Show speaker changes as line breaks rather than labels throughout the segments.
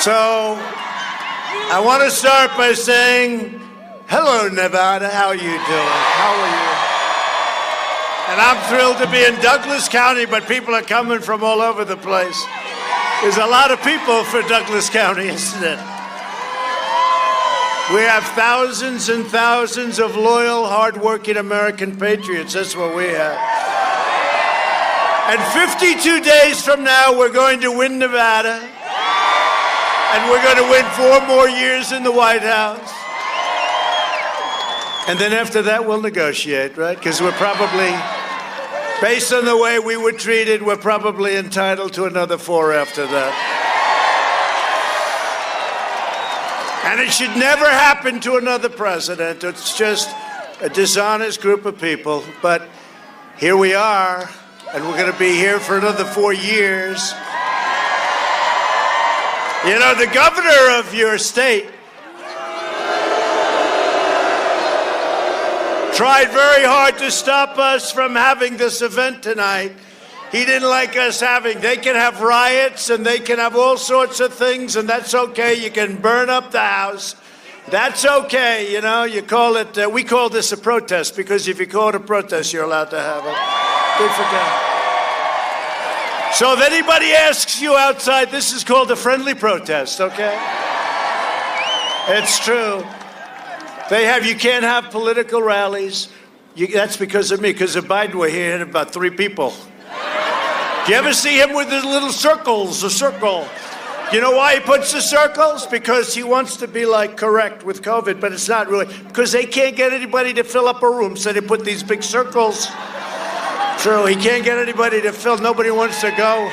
So, I want to start by saying, hello, Nevada. How are you doing? How are you? And I'm thrilled to be in Douglas County, but people are coming from all over the place. There's a lot of people for Douglas County, isn't it? We have thousands and thousands of loyal, hardworking American patriots. That's what we have. And 52 days from now, we're going to win Nevada. And we're going to win 4 more years in the White House. And then after that, we'll negotiate, right? Because we're probably, based on the way we were treated, we're probably entitled to another 4 after that. And it should never happen to another president. It's just a dishonest group of people. But here we are, and we're going to be here for another 4 years. You know, the governor of your state tried very hard to stop us from having this event tonight. He didn't like us having, they can have riots and they can have all sorts of things, and that's okay. You can burn up the house. That's okay, you know, you call it, we call this a protest, because if you call it a protest, you're allowed to have it. Good for God. So if anybody asks you outside, this is called a friendly protest, okay? It's true. You can't have political rallies. That's because of me, because of Biden, we're here at about 3 people. Do you ever see him with his little circles, a circle? You know why he puts the circles? Because he wants to be, like, correct with COVID, but it's not really. Because they can't get anybody to fill up a room, so they put these big circles. True, he can't get anybody to fill. Nobody wants to go.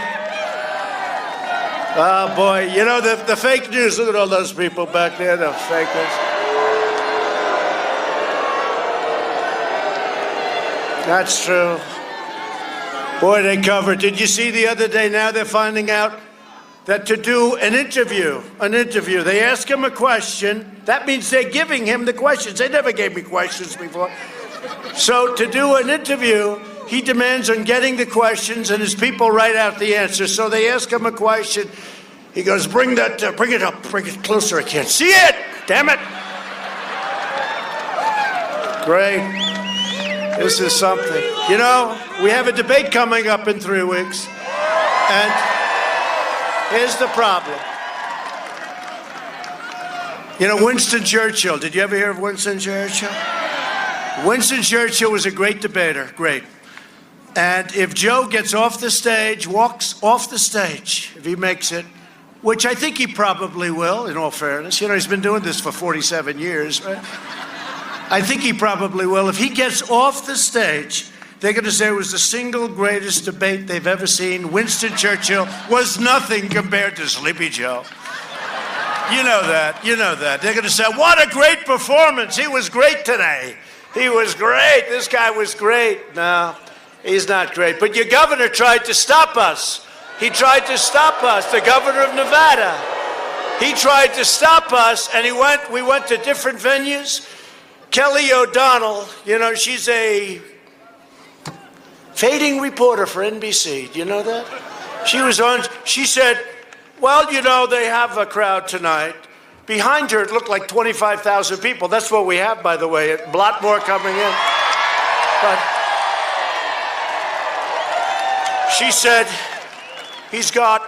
Oh, boy. You know, the fake news, look at all those people back there, the fake news. That's true. Boy, they covered. Did you see the other day, now they're finding out that to do an interview, they ask him a question. That means they're giving him the questions. They never gave me questions before. So to do an interview, he demands on getting the questions, and his people write out the answers. So they ask him a question. He goes, bring it up, bring it closer. I can't see it. Damn it. Great. This is something. You know, we have a debate coming up in 3 weeks. And here's the problem. You know, Winston Churchill. Did you ever hear of Winston Churchill? Winston Churchill was a great debater. Great. And if Joe gets off the stage, walks off the stage, if he makes it, which I think he probably will, in all fairness. You know, he's been doing this for 47 years, right? I think he probably will. If he gets off the stage, they're going to say it was the single greatest debate they've ever seen. Winston Churchill was nothing compared to Sleepy Joe. You know that. You know that. They're going to say, what a great performance. He was great today. He was great. This guy was great. No. He's not great. But your governor tried to stop us. He tried to stop us, the governor of Nevada. He tried to stop us, and we went to different venues. Kelly O'Donnell, you know, she's a fading reporter for NBC. Do you know that? She said, well, you know, they have a crowd tonight. Behind her, it looked like 25,000 people. That's what we have, by the way. A lot more coming in. But she said, he's got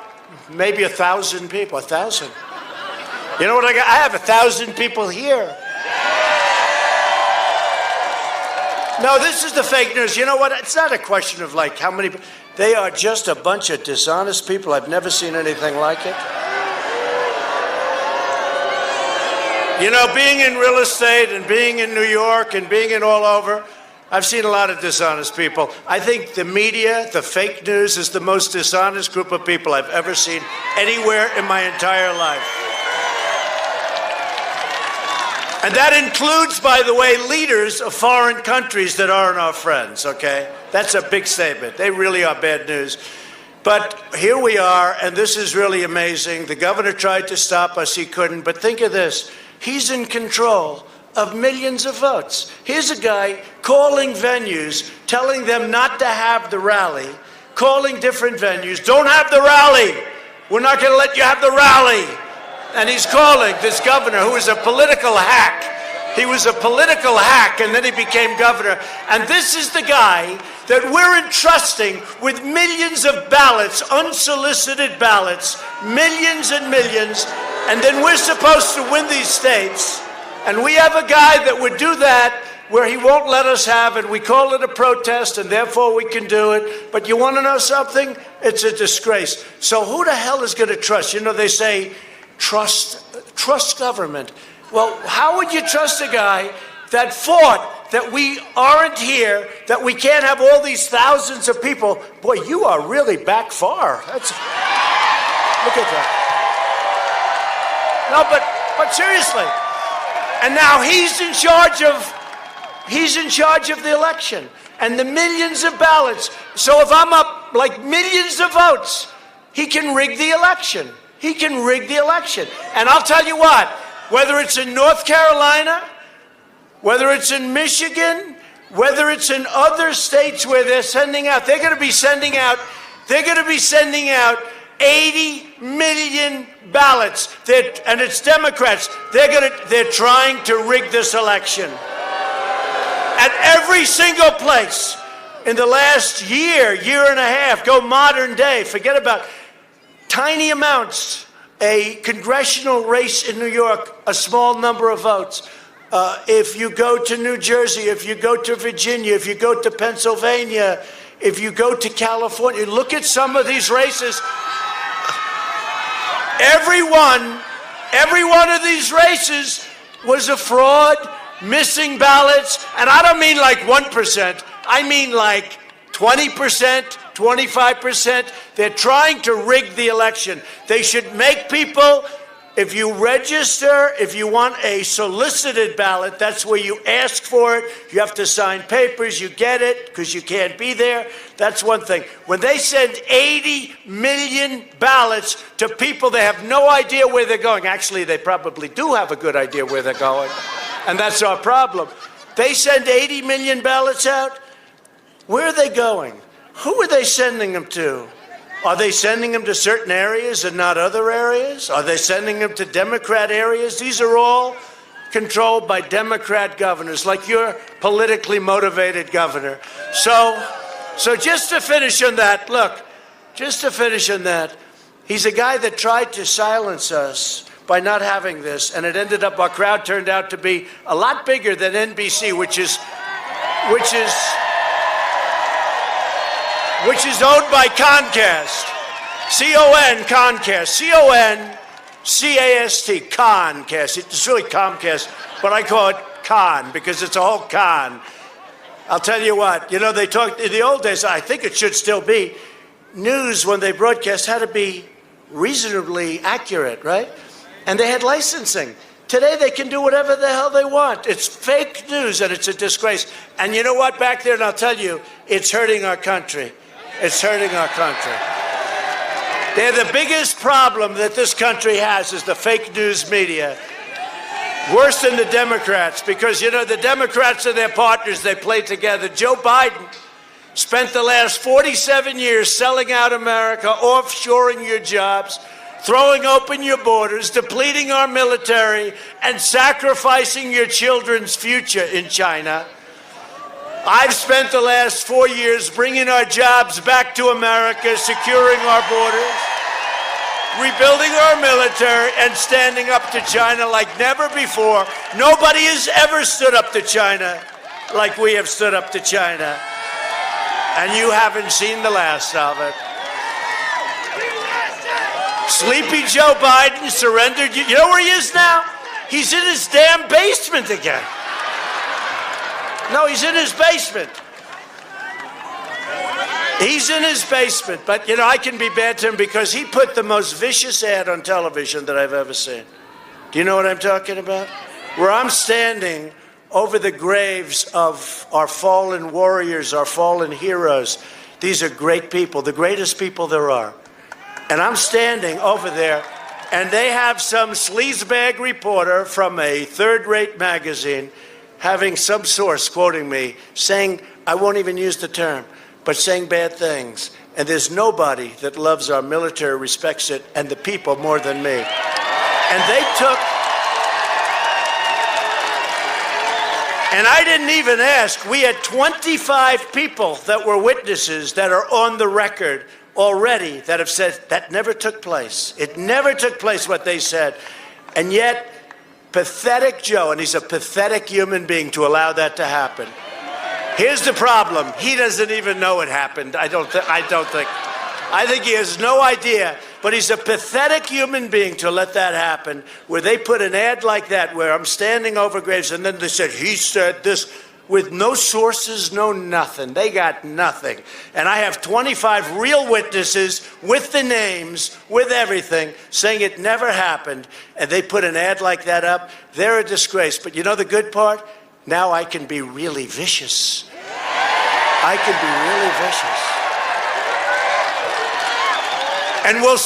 maybe 1,000 people. 1,000. You know what I got? I have 1,000 people here. No, this is the fake news. You know what? It's not a question of, like, how many. They are just a bunch of dishonest people. I've never seen anything like it. You know, being in real estate and being in New York and being in all over, I've seen a lot of dishonest people. I think the media, the fake news, is the most dishonest group of people I've ever seen anywhere in my entire life. And that includes, by the way, leaders of foreign countries that aren't our friends, okay? That's a big statement. They really are bad news. But here we are, and this is really amazing. The governor tried to stop us. He couldn't. But think of this. He's in control of millions of votes. Here's a guy calling venues, telling them not to have the rally, calling different venues, don't have the rally. We're not going to let you have the rally. And he's calling this governor, who is a political hack. He was a political hack, and then he became governor. And this is the guy that we're entrusting with millions of ballots, unsolicited ballots, millions and millions, and then we're supposed to win these states. And we have a guy that would do that where he won't let us have it. We call it a protest, and therefore we can do it. But you want to know something? It's a disgrace. So who the hell is going to trust? You know, they say, trust government. Well, how would you trust a guy that fought that we aren't here, that we can't have all these thousands of people? Boy, you are really back far. Look at that. No, but seriously. And now he's in charge of the election and the millions of ballots. So if I'm up like millions of votes, he can rig the election. He can rig the election. And I'll tell you what, whether it's in North Carolina, whether it's in Michigan, whether it's in other states where they're going to be sending out 80 million ballots. And it's Democrats. They're trying to rig this election. At every single place in the last year and a half, go modern day, forget about tiny amounts. A congressional race in New York, a small number of votes. If you go to New Jersey, if you go to Virginia, if you go to Pennsylvania, if you go to California, look at some of these races. Every one of these races was a fraud, missing ballots, and I don't mean like 1%, I mean like 20%, 25%. They're trying to rig the election. They should make people, if you register, if you want a solicited ballot, that's where you ask for it. You have to sign papers. You get it because you can't be there. That's one thing. When they send 80 million ballots to people, they have no idea where they're going. Actually, they probably do have a good idea where they're going, and that's our problem. They send 80 million ballots out. Where are they going? Who are they sending them to? Are they sending them to certain areas and not other areas? Are they sending them to Democrat areas? These are all controlled by Democrat governors, like your politically motivated governor. So just to finish on that, he's a guy that tried to silence us by not having this, and it ended up, our crowd turned out to be a lot bigger than NBC, which is owned by Comcast. C-O-N, Comcast. C-O-N-C-A-S-T, Comcast. It's really Comcast, but I call it Con because it's a whole con. I'll tell you what, they talked in the old days, I think it should still be, news when they broadcast had to be reasonably accurate, right? And they had licensing. Today they can do whatever the hell they want. It's fake news and it's a disgrace. And you know what, back there, and I'll tell you, it's hurting our country. It's hurting our country. They're the biggest problem that this country has is the fake news media. Worse than the Democrats, because, the Democrats are their partners. They play together. Joe Biden spent the last 47 years selling out America, offshoring your jobs, throwing open your borders, depleting our military, and sacrificing your children's future in China. I've spent the last 4 years bringing our jobs back to America, securing our borders, rebuilding our military, and standing up to China like never before. Nobody has ever stood up to China like we have stood up to China. And you haven't seen the last of it. Sleepy Joe Biden surrendered. You know where he is now? He's in his damn basement again. No, he's in his basement. He's in his basement. But, I can be bad to him because he put the most vicious ad on television that I've ever seen. Do you know what I'm talking about? Where I'm standing over the graves of our fallen warriors, our fallen heroes. These are great people, the greatest people there are. And I'm standing over there, and they have some sleazebag reporter from a third-rate magazine having some source quoting me, saying, I won't even use the term, but saying bad things. And there's nobody that loves our military, respects it, and the people more than me. And they took, and I didn't even ask, we had 25 people that were witnesses that are on the record already that have said that never took place. It never took place what they said. And yet, pathetic Joe, and he's a pathetic human being to allow that to happen. Here's the problem. He doesn't even know it happened. I think he has no idea. But he's a pathetic human being to let that happen, where they put an ad like that where I'm standing over graves, and then they said, he said this, with no sources, no nothing. They got nothing. And I have 25 real witnesses with the names, with everything, saying it never happened. And they put an ad like that up. They're a disgrace. But you know the good part? Now I can be really vicious. I can be really vicious. And we're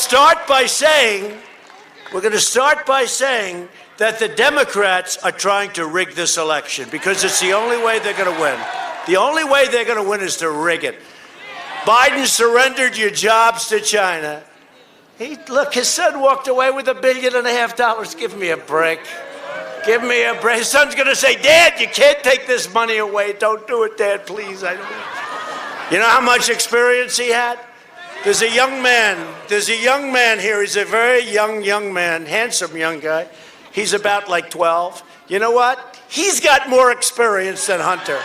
going to start by saying that the Democrats are trying to rig this election because it's the only way they're going to win. The only way they're going to win is to rig it. Biden surrendered your jobs to China. Look, his son walked away with $1.5 billion. Give me a break. Give me a break. His son's going to say, Dad, you can't take this money away. Don't do it, Dad, please. You know how much experience he had? There's a young man here. He's a very young man, handsome young guy. He's about like 12. You know what? He's got more experience than Hunter.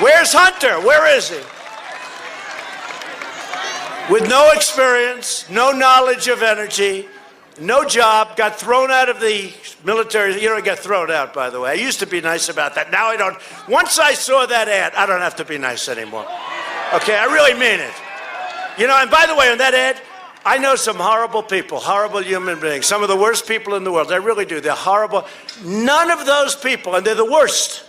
Where's Hunter? Where is he? With no experience, no knowledge of energy, no job, got thrown out of the military. You don't get thrown out, by the way. I used to be nice about that. Now I don't. Once I saw that ad, I don't have to be nice anymore. Okay, I really mean it. You know, and by the way, on that ad, I know some horrible people, horrible human beings, some of the worst people in the world. I really do. They're horrible. None of those people, and they're the worst.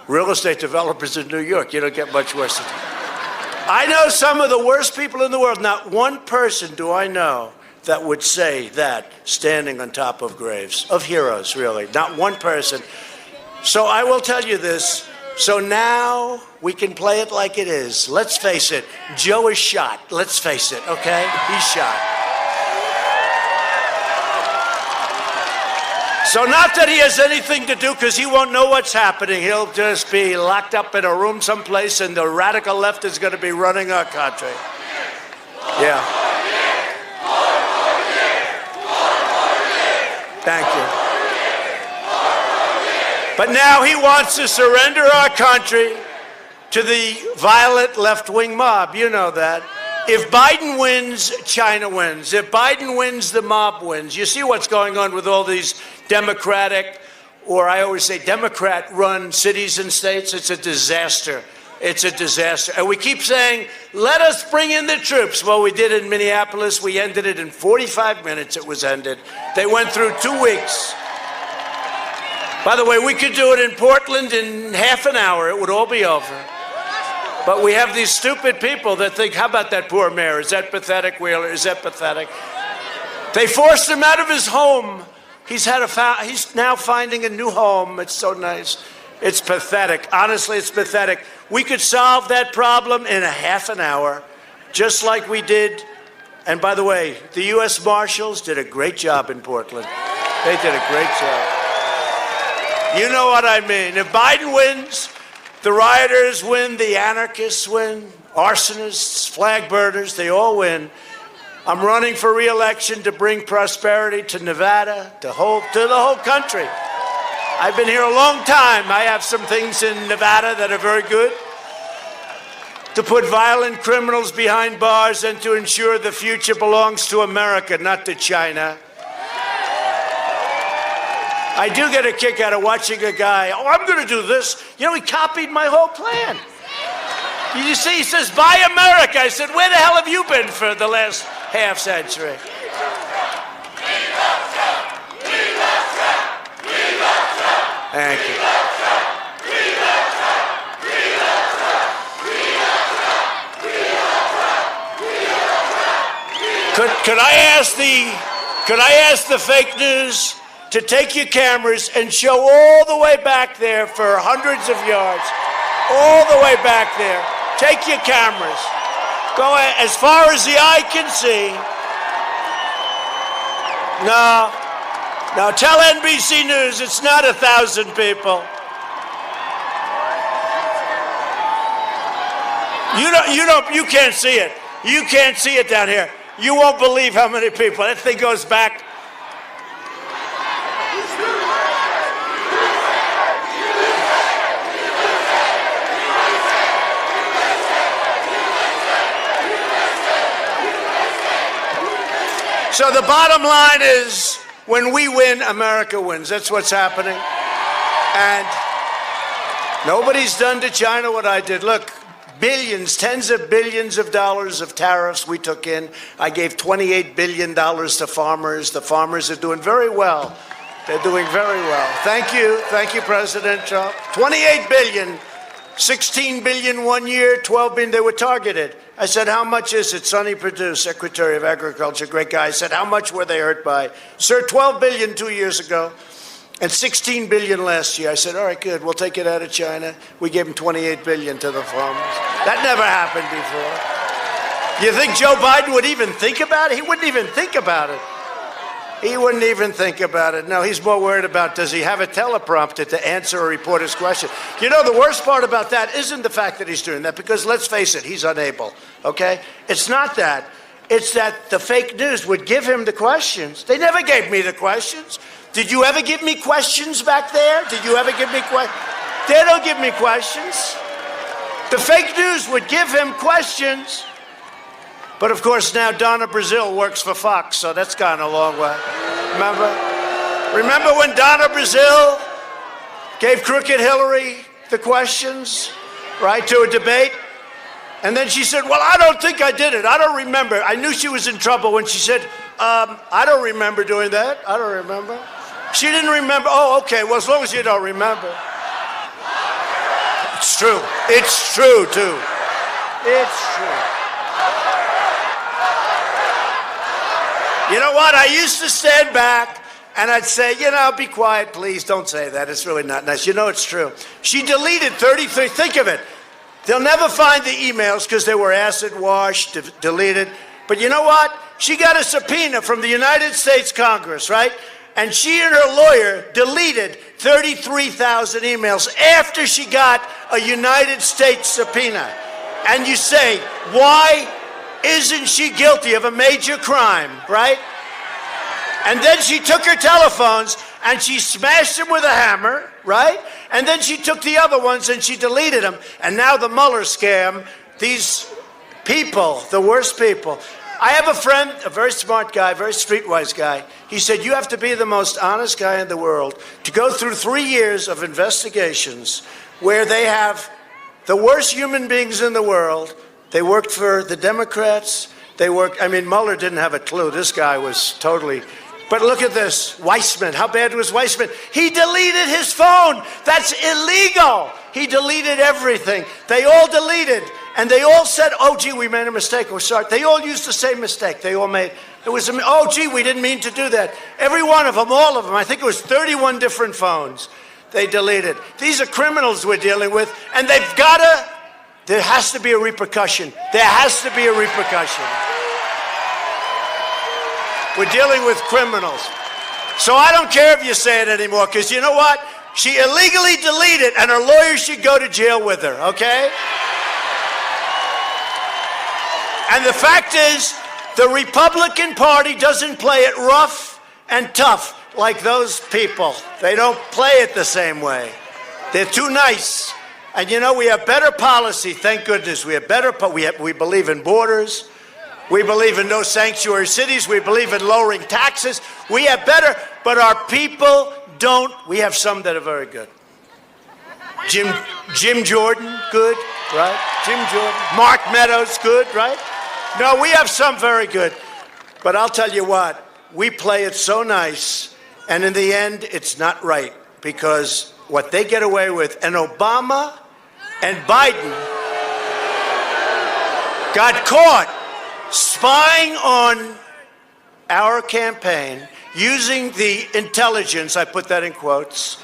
Real estate developers in New York, you don't get much worse than that. I know some of the worst people in the world. Not one person do I know that would say that standing on top of graves, of heroes, really. Not one person. So I will tell you this. So now we can play it like it is. Let's face it. Joe is shot. Let's face it, okay? He's shot. So not that he has anything to do, because he won't know what's happening. He'll just be locked up in a room someplace, and the radical left is going to be running our country. Yeah. Thank you. But now he wants to surrender our country to the violent left-wing mob. You know that. If Biden wins, China wins. If Biden wins, the mob wins. You see what's going on with all these Democratic, or I always say Democrat-run cities and states? It's a disaster. It's a disaster. And we keep saying, let us bring in the troops. Well, we did in Minneapolis. We ended it in 45 minutes. It was ended. They went through 2 weeks. By the way, we could do it in Portland in half an hour. It would all be over. But we have these stupid people that think, how about that poor mayor? Is that pathetic, Wheeler? Is that pathetic? They forced him out of his home. He's now finding a new home. It's so nice. It's pathetic. Honestly, it's pathetic. We could solve that problem in a half an hour, just like we did. And by the way, the U.S. Marshals did a great job in Portland. They did a great job. You know what I mean. If Biden wins, the rioters win, the anarchists win, arsonists, flag burners, they all win. I'm running for re-election to bring prosperity to Nevada, to the whole country. I've been here a long time. I have some things in Nevada that are very good. To put violent criminals behind bars and to ensure the future belongs to America, not to China. I do get a kick out of watching a guy, I'm going to do this. You know, he copied my whole plan. You see, he says, buy America. I said, where the hell have you been for the last half century? Thank you. Could I ask the fake news to take your cameras and show all the way back there for hundreds of yards, all the way back there. Take your cameras. Go as far as the eye can see. No. No, tell NBC News it's not 1,000 people. You can't see it. You can't see it down here. You won't believe how many people. That thing goes back. So the bottom line is, when we win, America wins. That's what's happening. And nobody's done to China what I did. Look, billions, tens of billions of dollars of tariffs we took in. I gave $28 billion to farmers. The farmers are doing very well. They're doing very well. Thank you. Thank you, President Trump. $28 billion, $16 billion 1 year, $12 billion. They were targeted. I said, how much is it? Sonny Perdue, Secretary of Agriculture, great guy. I said, how much were they hurt by? Sir, $12 billion 2 years ago and $16 billion last year. I said, all right, good. We'll take it out of China. We gave them $28 billion to the farmers. That never happened before. You think Joe Biden would even think about it? He wouldn't even think about it. He wouldn't even think about it. No, he's more worried about, does he have a teleprompter to answer a reporter's question? You know, the worst part about that isn't the fact that he's doing that, because let's face it, he's unable, okay? It's not that. It's that the fake news would give him the questions. They never gave me the questions. Did you ever give me questions back there? Did you ever give me questions? They don't give me questions. The fake news would give him questions. But, of course, now Donna Brazile works for Fox, so that's gone a long way. Remember when Donna Brazile gave Crooked Hillary the questions, right, to a debate? And then she said, well, I don't think I did it. I don't remember. I knew she was in trouble when she said, I don't remember doing that. I don't remember. She didn't remember. Oh, okay. Well, as long as you don't remember. It's true. It's true, too. It's true. You know what? I used to stand back and I'd say, you know, be quiet, please. Don't say that. It's really not nice. You know, it's true. She deleted 33. Think of it. They'll never find the emails because they were acid washed, deleted. But you know what? She got a subpoena from the United States Congress, right? And she and her lawyer deleted 33,000 emails after she got a United States subpoena. And you say, why isn't she guilty of a major crime, right? And then she took her telephones and she smashed them with a hammer, right? And then she took the other ones and she deleted them. And now the Mueller scam, these people, the worst people. I have a friend, a very smart guy, very streetwise guy. He said, you have to be the most honest guy in the world to go through 3 years of investigations where they have the worst human beings in the world. They worked for the Democrats. Mueller didn't have a clue. This guy was totally. But look at this. Weissman. How bad was Weissman? He deleted his phone. That's illegal. He deleted everything. They all deleted. And they all said, oh, gee, we made a mistake. We're sorry. They all used the same mistake. They all made. Oh, gee, we didn't mean to do that. Every one of them, all of them. I think it was 31 different phones they deleted. These are criminals we're dealing with. And they've got to. There has to be a repercussion. There has to be a repercussion. We're dealing with criminals. So I don't care if you say it anymore, because you know what? She illegally deleted, and her lawyer should go to jail with her, okay? And the fact is, the Republican Party doesn't play it rough and tough like those people. They don't play it the same way. They're too nice. And you know, we have better policy, thank goodness. We have better, we believe in borders. We believe in no sanctuary cities. We believe in lowering taxes. We have better, but our people don't. We have some that are very good. Jim Jordan, good, right? Jim Jordan. Mark Meadows, good, right? No, we have some very good. But I'll tell you what, we play it so nice, and in the end, it's not right, because what they get away with, and Obama and Biden got caught spying on our campaign, using the intelligence, I put that in quotes,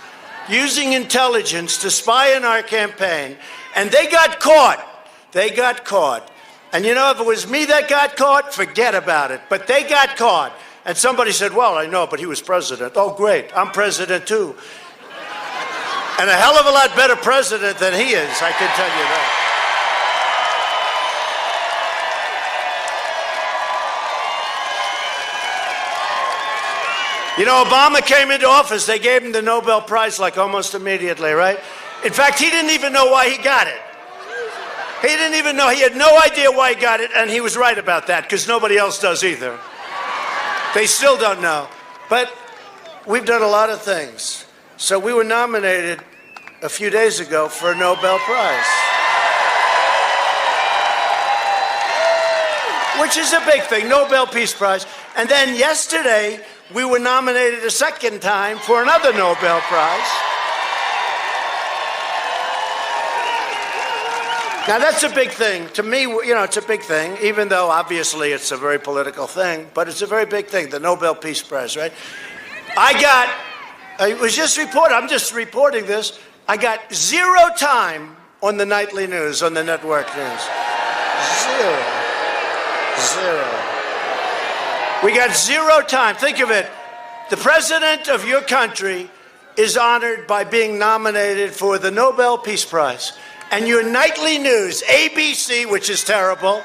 using intelligence to spy on our campaign, and they got caught. They got caught. And you know, if it was me that got caught, forget about it. But they got caught. And somebody said, well, I know, but he was president. Oh, great. I'm president, too. And a hell of a lot better president than he is, I can tell you that. You know, Obama came into office. They gave him the Nobel Prize like almost immediately, right? In fact, he didn't even know why he got it. He didn't even know. He had no idea why he got it, and he was right about that because nobody else does either. They still don't know. But we've done a lot of things. So we were nominated a few days ago for a Nobel Prize, which is a big thing, Nobel Peace Prize. And then yesterday, we were nominated a second time for another Nobel Prize. Now, that's a big thing. To me, you know, it's a big thing, even though obviously it's a very political thing, but it's a very big thing, the Nobel Peace Prize, right? It was just reported, I'm just reporting this, I got 0 time on the nightly news, on the network news. Zero. We got 0 time. Think of it. The president of your country is honored by being nominated for the Nobel Peace Prize. And your nightly news, ABC, which is terrible,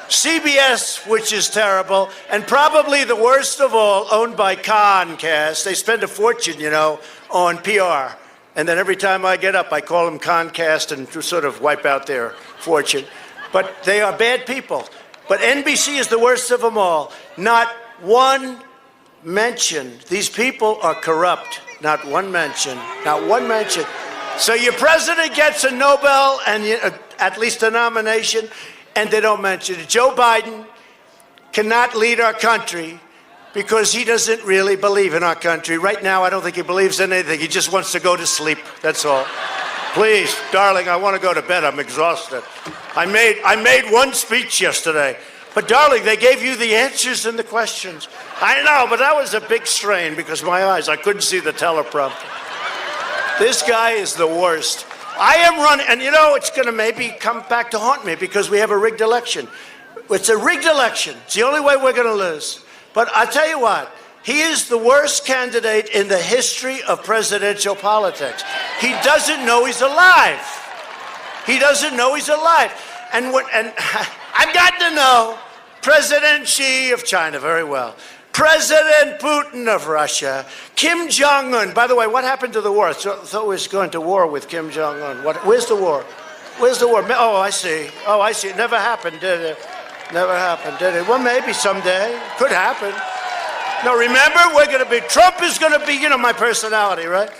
CBS, which is terrible, and probably the worst of all, owned by Comcast. They spend a fortune, you know, on PR. And then every time I get up, I call them Comcast and sort of wipe out their fortune. But they are bad people. But NBC is the worst of them all. Not one mention. These people are corrupt. Not one mention. Not one mention. So your president gets a Nobel and at least a nomination, and they don't mention it. Joe Biden cannot lead our country because he doesn't really believe in our country. Right now, I don't think he believes in anything. He just wants to go to sleep. That's all. Please, darling, I want to go to bed. I'm exhausted. I made one speech yesterday. But, darling, they gave you the answers and the questions. I know, but that was a big strain because my eyes, I couldn't see the teleprompter. This guy is the worst. I am running, and you know, it's going to maybe come back to haunt me because we have a rigged election. It's a rigged election. It's the only way we're going to lose. But I tell you what, he is the worst candidate in the history of presidential politics. He doesn't know he's alive. He doesn't know he's alive. And I've gotten to know President Xi of China very well. President Putin of Russia, Kim Jong-un. By the way, what happened to the war? I thought we was going to war with Kim Jong-un. Where's the war? Where's the war? Oh, I see. It never happened, did it? Never happened, did it? Well, maybe someday. Could happen. No, remember, Trump is going to be, you know, my personality, right?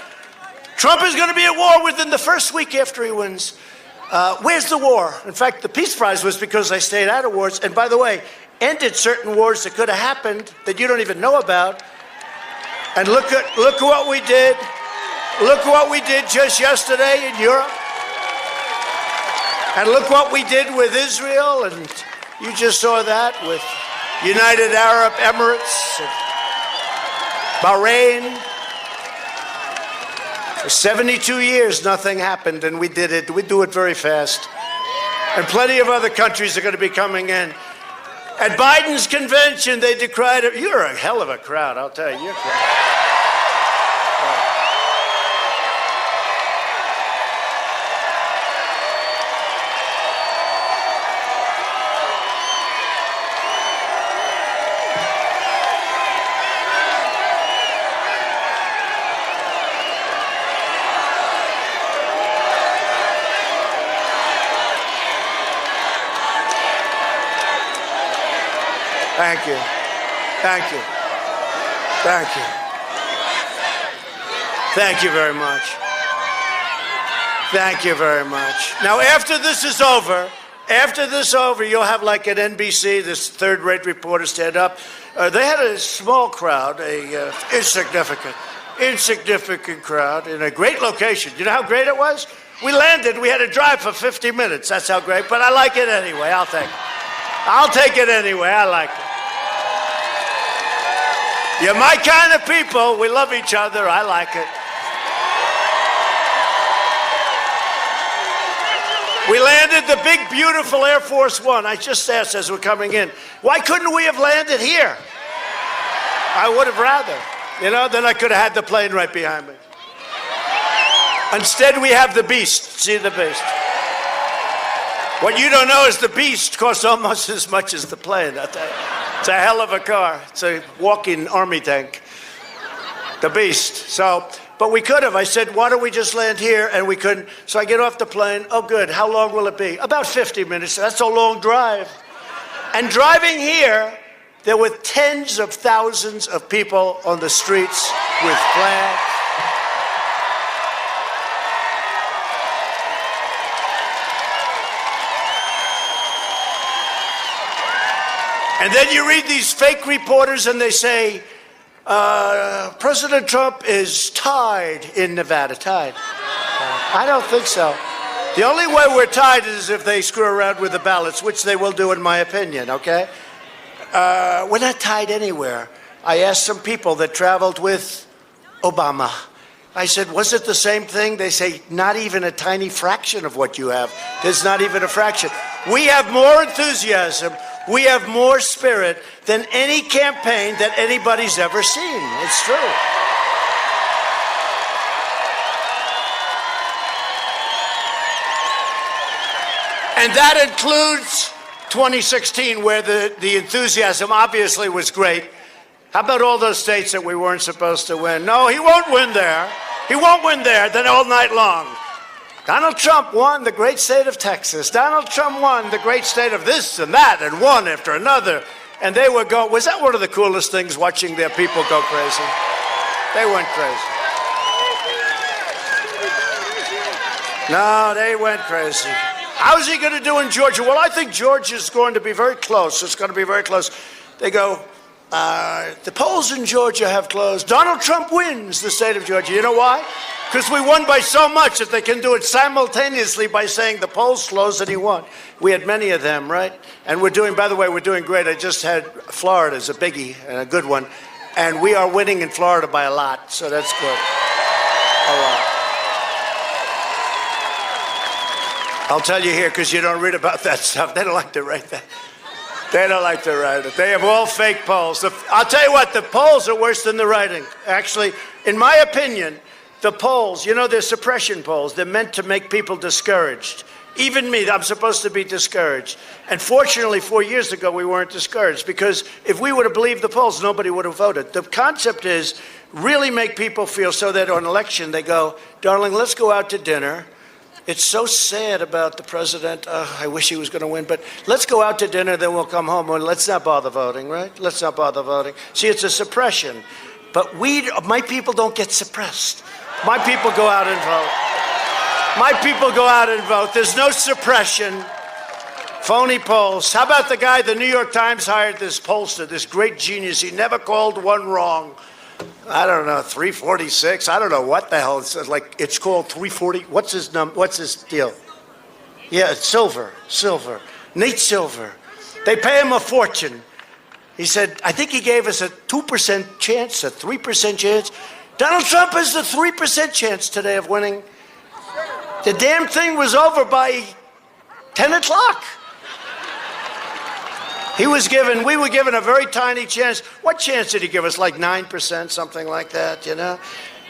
Trump is going to be at war within the first week after he wins. Where's the war? In fact, the Peace Prize was because I stayed out of wars. And by the way, ended certain wars that could have happened that you don't even know about. And look what we did. Look what we did just yesterday in Europe. And look what we did with Israel. And you just saw that with United Arab Emirates, Bahrain. For 72 years, nothing happened, and we did it. We do it very fast. And plenty of other countries are going to be coming in. At Biden's convention, they decried it. You're a hell of a crowd, I'll tell you. You're a crowd. Thank you. Thank you. Thank you. Thank you very much. Thank you very much. Now, after this is over, you'll have like at NBC, this third-rate reporter stand up. They had a small crowd, insignificant crowd in a great location. You know how great it was? We landed, we had to drive for 50 minutes. That's how great, but I like it anyway. I'll take it anyway. I like it. You're my kind of people. We love each other. I like it. We landed the big, beautiful Air Force One. I just asked as we're coming in, why couldn't we have landed here? I would have rather. You know, then I could have had the plane right behind me. Instead, we have the Beast. See the Beast. What you don't know is the Beast costs almost as much as the plane. It's a hell of a car. It's a walking army tank. The Beast. So, but we could have. I said, why don't we just land here? And we couldn't. So I get off the plane. Oh, good. How long will it be? About 50 minutes. That's a long drive. And driving here, there were tens of thousands of people on the streets with flags. And then you read these fake reporters and they say, President Trump is tied in Nevada. Tied. I don't think so. The only way we're tied is if they screw around with the ballots, which they will do in my opinion, okay? We're not tied anywhere. I asked some people that traveled with Obama. I said, was it the same thing? They say, not even a tiny fraction of what you have. There's not even a fraction. We have more enthusiasm. We have more spirit than any campaign that anybody's ever seen. It's true. And that includes 2016, where the enthusiasm obviously was great. How about all those states that we weren't supposed to win? No, he won't win there. He won't win there, then all night long. Donald Trump won the great state of Texas. Donald Trump won the great state of this and that, and one after another. And they were going, was that one of the coolest things, watching their people go crazy? They went crazy. No, they went crazy. How's he going to do in Georgia? Well, I think Georgia's going to be very close. It's going to be very close. They go, the polls in Georgia have closed. Donald Trump wins the state of Georgia. You know why? Because we won by so much that they can do it simultaneously by saying the polls closed and he won. We had many of them, right? And we're doing, by the way, we're doing great. I just had Florida as a biggie and a good one. And we are winning in Florida by a lot, so that's good. A lot. I'll tell you here, because you don't read about that stuff. They don't like to write that. They don't like to write it. They have all fake polls. I'll tell you what, the polls are worse than the writing. Actually, in my opinion, the polls, you know, they're suppression polls. They're meant to make people discouraged. Even me, I'm supposed to be discouraged. And fortunately, 4 years ago, we weren't discouraged, because if we would have believed the polls, nobody would have voted. The concept is really make people feel so that on election, they go, darling, let's go out to dinner. It's so sad about the president. I wish he was going to win, but let's go out to dinner, then we'll come home, and let's not bother voting, right? Let's not bother voting. See, it's a suppression. But my people don't get suppressed. My people go out and vote. My people go out and vote. There's no suppression. Phony polls. How about the guy, the New York Times hired this pollster, this great genius. He never called one wrong. I don't know, 346. I don't know what the hell it's like. It's called 340. What's his What's his deal? Yeah, it's Silver. Nate Silver. They pay him a fortune. He said, I think he gave us a 2% chance, a 3% chance. Donald Trump has the 3% chance today of winning. The damn thing was over by 10 o'clock. We were given a very tiny chance. What chance did he give us? Like 9%, something like that, you know?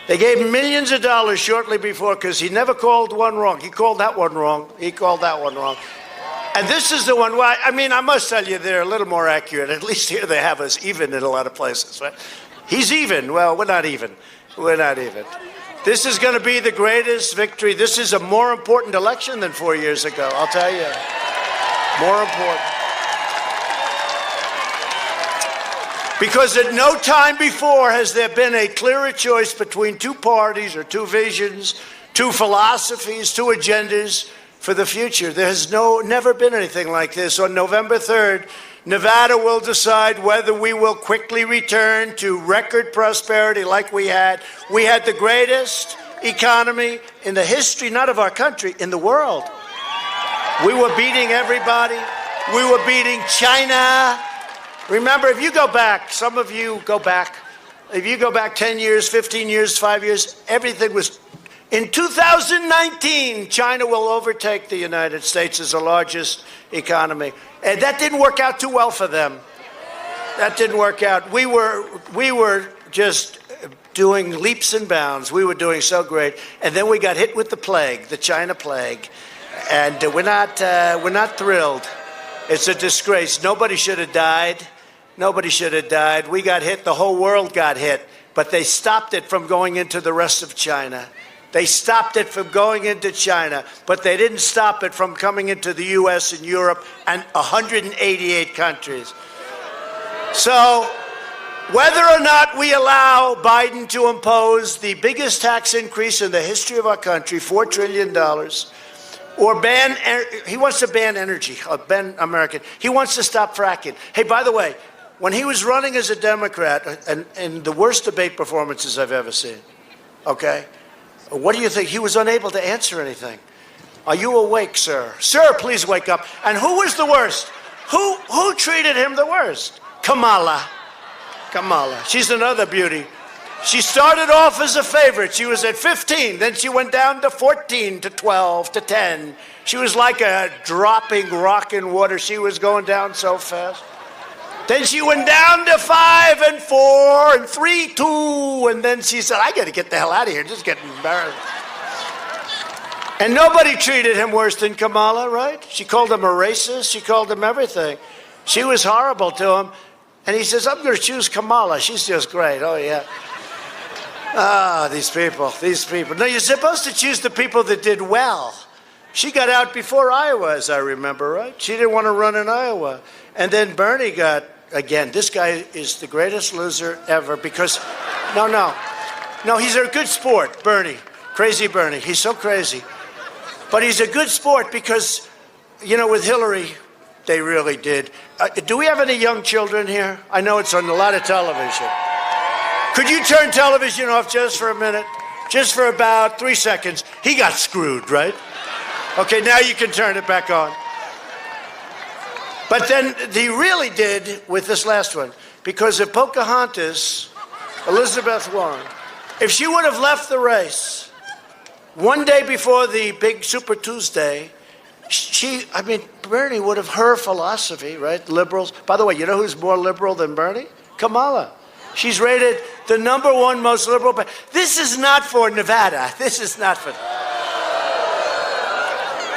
They gave him millions of dollars shortly before, because he never called one wrong. He called that one wrong. He called that one wrong. And this is the one why, I mean, I must tell you, they're a little more accurate. At least here they have us even in a lot of places, right? He's even. Well, we're not even. We're not even. This is going to be the greatest victory. This is a more important election than 4 years ago, I'll tell you. More important. Because at no time before has there been a clearer choice between two parties or two visions, two philosophies, two agendas for the future. There has never been anything like this. On November 3rd, Nevada will decide whether we will quickly return to record prosperity like we had. We had the greatest economy in the history, not of our country, in the world. We were beating everybody. We were beating China. Remember, if you go back, some of you go back, if you go back 10 years, 15 years, 5 years, everything was, in 2019, China will overtake the United States as the largest economy. And that didn't work out too well for them. That didn't work out. We were just doing leaps and bounds. We were doing so great, and then we got hit with the plague, the China plague, and we're not thrilled. It's a disgrace. Nobody should have died. Nobody should have died. We got hit. The whole world got hit, but they stopped it from going into the rest of China. They stopped it from going into China, but they didn't stop it from coming into the U.S. and Europe and 188 countries. So whether or not we allow Biden to impose the biggest tax increase in the history of our country, $4 trillion, or he wants to ban energy, ban American. He wants to stop fracking. Hey, by the way, when he was running as a Democrat, and the worst debate performances I've ever seen, okay? What do you think? He was unable to answer anything. Are you awake, sir? Sir, please wake up. And who was the worst? Who treated him the worst? Kamala. She's another beauty. She started off as a favorite. She was at 15. Then she went down to 14, to 12, to 10. She was like a dropping rock in water. She was going down so fast. Then she went down to 5 and 4 and 3, 2, and then she said, I got to get the hell out of here. Just getting embarrassed. And nobody treated him worse than Kamala, right? She called him a racist. She called him everything. She was horrible to him. And he says, I'm going to choose Kamala. She's just great. Oh, yeah. These people. No, you're supposed to choose the people that did well. She got out before Iowa, as I remember, right? She didn't want to run in Iowa. And then Bernie got, again, this guy is the greatest loser ever because, no, he's a good sport, Bernie. Crazy Bernie. He's so crazy. But he's a good sport because, with Hillary, they really did. Do we have any young children here? I know it's on a lot of television. Could you turn television off just for a minute? Just for about 3 seconds. He got screwed, right? Okay, now you can turn it back on. But then he really did with this last one. Because if Pocahontas, Elizabeth Warren, if she would have left the race one day before the big Super Tuesday, Bernie would have her philosophy, right? Liberals. By the way, you know who's more liberal than Bernie? Kamala. She's rated the #1 most liberal. This is not for Nevada. This is not for...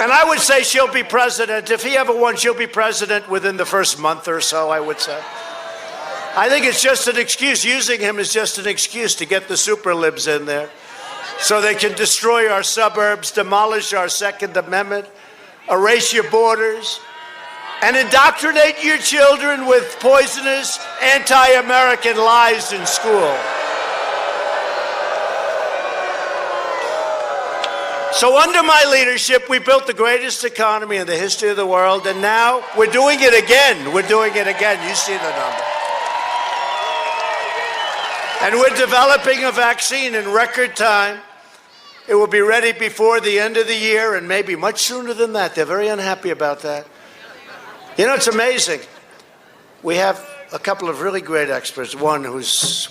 And I would say she'll be president. If he ever won, she'll be president within the first month or so, I would say. I think it's just an excuse. Using him is just an excuse to get the super libs in there so they can destroy our suburbs, demolish our Second Amendment, erase your borders, and indoctrinate your children with poisonous anti-American lies in school. So under my leadership, we built the greatest economy in the history of the world, and now we're doing it again. We're doing it again. You see the number. And we're developing a vaccine in record time. It will be ready before the end of the year and maybe much sooner than that. They're very unhappy about that. It's amazing. We have a couple of really great experts. One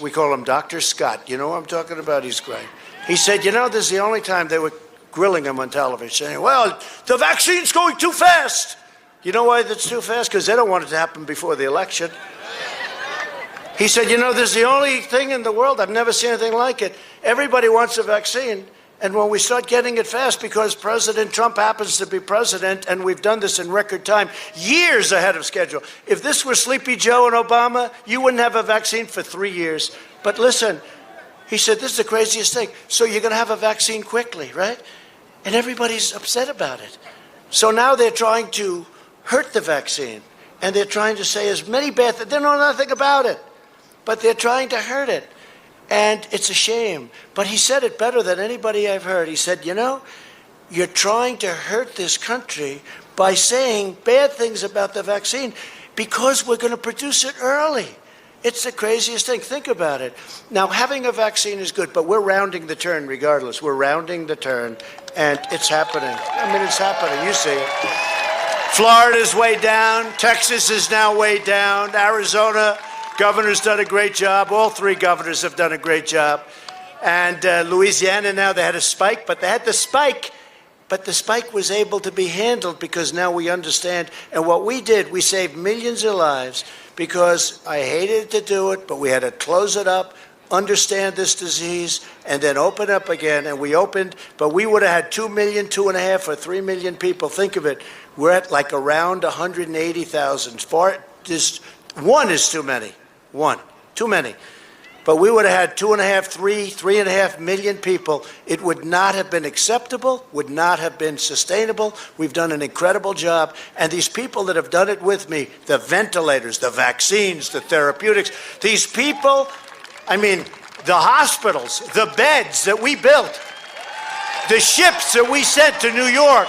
we call him Dr. Scott. You know what I'm talking about? He's great. He said, this is the only time they were grilling him on television, saying, well, the vaccine's going too fast. You know why that's too fast? Because they don't want it to happen before the election. He said, this is the only thing in the world, I've never seen anything like it. Everybody wants a vaccine. And when we start getting it fast, because President Trump happens to be president, and we've done this in record time, years ahead of schedule. If this were Sleepy Joe and Obama, you wouldn't have a vaccine for 3 years. But listen, he said, this is the craziest thing. So you're going to have a vaccine quickly, right? And everybody's upset about it. So now they're trying to hurt the vaccine. And they're trying to say as many bad things. They know nothing about it. But they're trying to hurt it. And it's a shame. But he said it better than anybody I've heard. He said, you're trying to hurt this country by saying bad things about the vaccine because we're going to produce it early. It's the craziest thing. Think about it. Now, having a vaccine is good, but we're rounding the turn regardless. We're rounding the turn, and it's happening. It's happening. You see it. Florida's way down. Texas is now way down. Arizona, governor's done a great job. All 3 governors have done a great job. And Louisiana now, they had a spike, but they had the spike. But the spike was able to be handled because now we understand. And what we did, we saved millions of lives because I hated to do it, but we had to close it up, understand this disease, and then open up again. And we opened, but we would have had 2 million, 2.5 or 3 million people. Think of it. We're at like around 180,000. One is too many. One. Too many. But we would have had 2.5, 3.5 million people. It would not have been acceptable, would not have been sustainable. We've done an incredible job. And these people that have done it with me, the ventilators, the vaccines, the therapeutics, these people, I mean, the hospitals, the beds that we built, the ships that we sent to New York,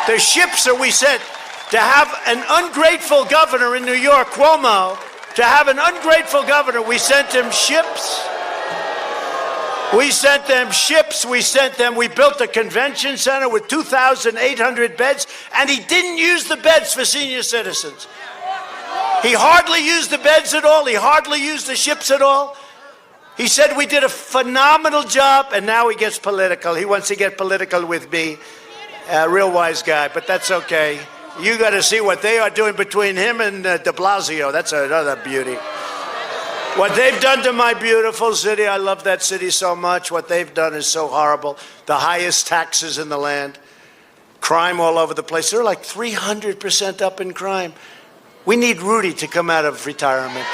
the ships that we sent, to have an ungrateful governor in New York, Cuomo, to have an ungrateful governor, we sent him ships. We sent them ships. We built a convention center with 2,800 beds, and he didn't use the beds for senior citizens. He hardly used the beds at all. He hardly used the ships at all. He said we did a phenomenal job, and now he gets political. He wants to get political with me. A real wise guy, but that's okay. You got to see what they are doing between him and de Blasio. That's another beauty. What they've done to my beautiful city, I love that city so much. What they've done is so horrible. The highest taxes in the land. Crime all over the place. They're like 300% up in crime. We need Rudy to come out of retirement.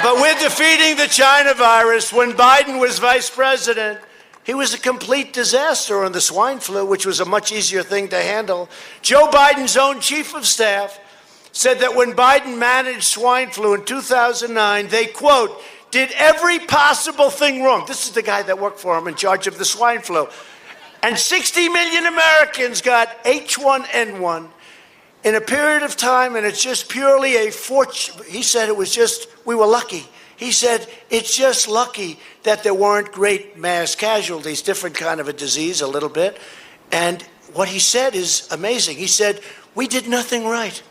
But we're defeating the China virus. When Biden was vice president, he was a complete disaster on the swine flu, which was a much easier thing to handle. Joe Biden's own chief of staff said that when Biden managed swine flu in 2009, they, quote, did every possible thing wrong. This is the guy that worked for him in charge of the swine flu. And 60 million Americans got H1N1 in a period of time, and it's just purely a fortune. He said it was just, we were lucky. He said, it's just lucky that there weren't great mass casualties, different kind of a disease a little bit. And what he said is amazing. He said, we did nothing right.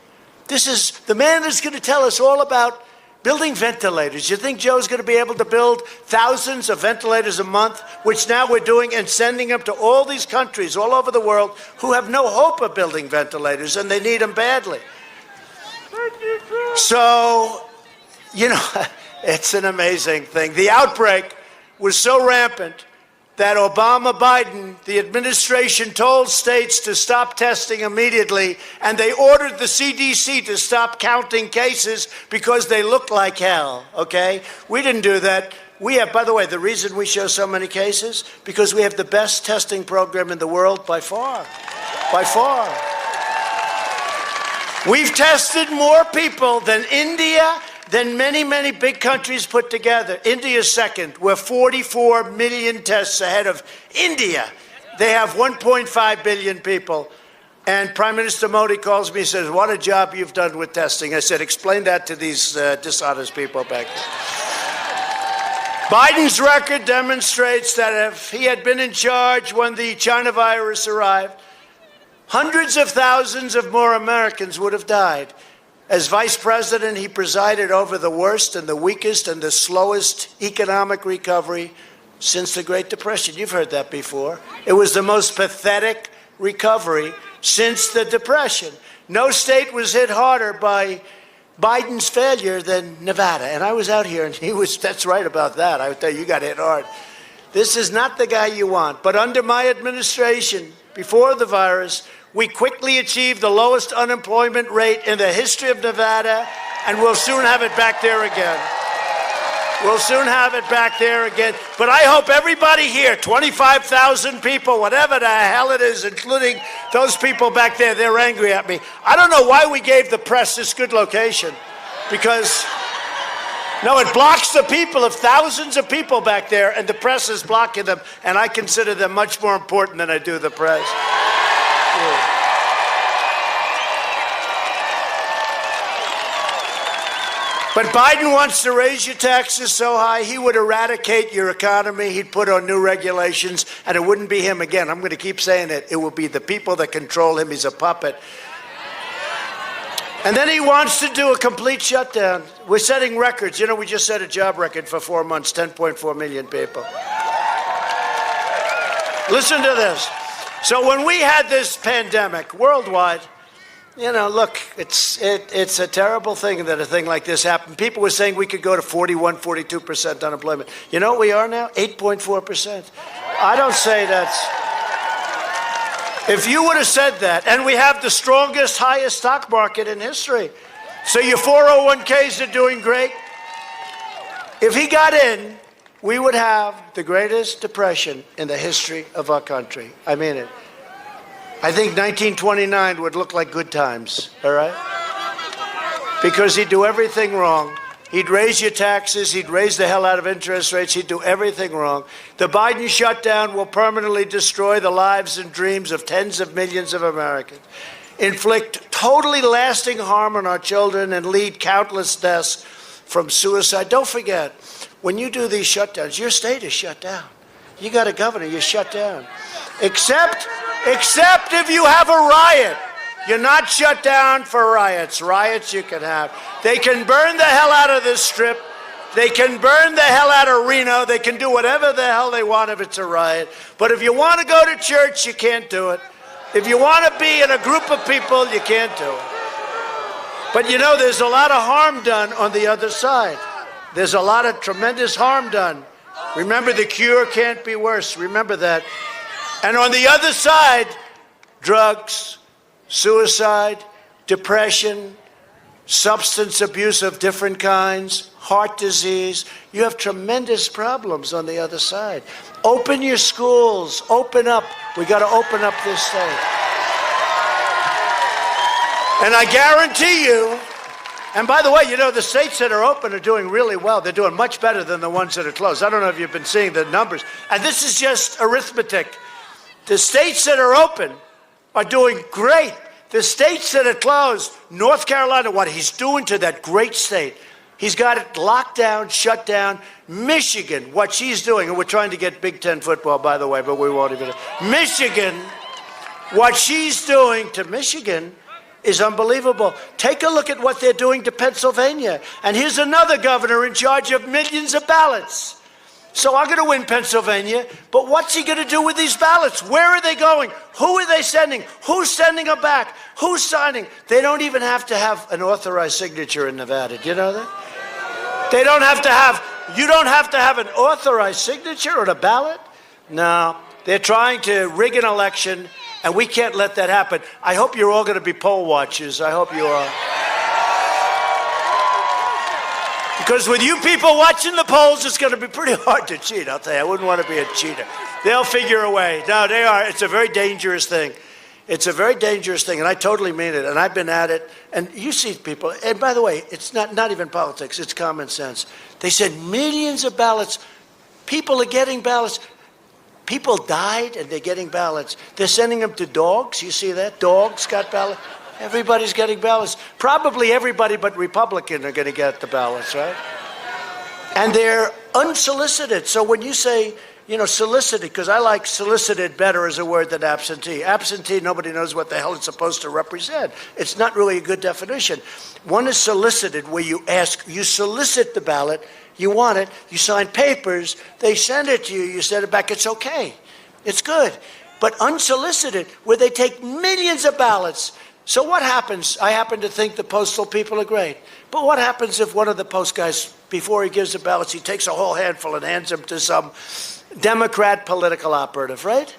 This is the man that's going to tell us all about building ventilators. You think Joe's going to be able to build thousands of ventilators a month, which now we're doing, and sending them to all these countries all over the world who have no hope of building ventilators, and they need them badly. So, you know, it's an amazing thing. The outbreak was so rampant that Obama-Biden, the administration, told states to stop testing immediately, and they ordered the CDC to stop counting cases because they looked like hell, okay? We didn't do that. We have, by the way, the reason we show so many cases, because we have the best testing program in the world by far. By far. We've tested more people than India, than many, many big countries put together. India's second. We're 44 million tests ahead of India. They have 1.5 billion people. And Prime Minister Modi calls me and says, what a job you've done with testing. I said, explain that to these dishonest people back there. Biden's record demonstrates that if he had been in charge when the China virus arrived, hundreds of thousands of more Americans would have died. As vice president, he presided over the worst and the weakest and the slowest economic recovery since the Great Depression. You've heard that before. It was the most pathetic recovery since the Depression. No state was hit harder by Biden's failure than Nevada. And I was out here, and that's right about that. I would tell you, you got hit hard. This is not the guy you want. But under my administration, before the virus, we quickly achieved the lowest unemployment rate in the history of Nevada, and we'll soon have it back there again. We'll soon have it back there again. But I hope everybody here, 25,000 people, whatever the hell it is, including those people back there, they're angry at me. I don't know why we gave the press this good location, because, no, it blocks the people of thousands of people back there, and the press is blocking them, and I consider them much more important than I do the press. But Biden wants to raise your taxes so high, he would eradicate your economy. He'd put on new regulations, and it wouldn't be him again. I'm going to keep saying it. It will be the people that control him. He's a puppet. And then he wants to do a complete shutdown. We're setting records. You know, we just set a job record for 4 months, 10.4 million people. Listen to this. So when we had this pandemic worldwide, Look, it's a terrible thing that a thing like this happened. People were saying we could go to 41, 42% unemployment. You know what we are now? 8.4%. I don't say that's... If you would have said that, and we have the strongest, highest stock market in history, so your 401ks are doing great. If he got in, we would have the greatest depression in the history of our country. I mean it. I think 1929 would look like good times, all right? Because he'd do everything wrong. He'd raise your taxes. He'd raise the hell out of interest rates. He'd do everything wrong. The Biden shutdown will permanently destroy the lives and dreams of tens of millions of Americans, inflict totally lasting harm on our children, and lead countless deaths from suicide. Don't forget, when you do these shutdowns, your state is shut down. You got a governor, you're shut down. Except if you have a riot. You're not shut down for riots. Riots you can have. They can burn the hell out of this strip. They can burn the hell out of Reno. They can do whatever the hell they want if it's a riot. But if you want to go to church, you can't do it. If you want to be in a group of people, you can't do it. But there's a lot of harm done on the other side. There's a lot of tremendous harm done. Remember, the cure can't be worse. Remember that. And on the other side, drugs, suicide, depression, substance abuse of different kinds, heart disease. You have tremendous problems on the other side. Open your schools. Open up. We got to open up this state. And I guarantee you, and by the way, the states that are open are doing really well. They're doing much better than the ones that are closed. I don't know if you've been seeing the numbers. And this is just arithmetic. The states that are open are doing great. The states that are closed, North Carolina, what he's doing to that great state, he's got it locked down, shut down. Michigan, what she's doing, and we're trying to get Big Ten football, by the way, but we won't even. Michigan, what she's doing to Michigan is unbelievable. Take a look at what they're doing to Pennsylvania. And here's another governor in charge of millions of ballots. So I'm going to win Pennsylvania, but what's he going to do with these ballots? Where are they going? Who are they sending? Who's sending them back? Who's signing? They don't even have to have an authorized signature in Nevada. Do you know that? They don't have to have, you don't have to have an authorized signature on a ballot? No, they're trying to rig an election, and we can't let that happen. I hope you're all going to be poll watchers. I hope you are. Because with you people watching the polls, it's going to be pretty hard to cheat, I'll tell you. I wouldn't want to be a cheater. They'll figure a way. No, they are. It's a very dangerous thing. It's a very dangerous thing, and I totally mean it, and I've been at it. And you see people, and by the way, it's not even politics. It's common sense. They send millions of ballots. People are getting ballots. People died, and they're getting ballots. They're sending them to dogs. You see that? Dogs got ballots. Everybody's getting ballots. Probably everybody but Republican are going to get the ballots, right? And they're unsolicited. So when you say, solicited, because I like solicited better as a word than absentee. Absentee, nobody knows what the hell it's supposed to represent. It's not really a good definition. One is solicited, where you solicit the ballot, you want it, you sign papers, they send it to you, you send it back, it's okay. It's good. But unsolicited, where they take millions of ballots. So what happens? I happen to think the postal people are great. But what happens if one of the post guys, before he gives the ballots, he takes a whole handful and hands them to some Democrat political operative, right?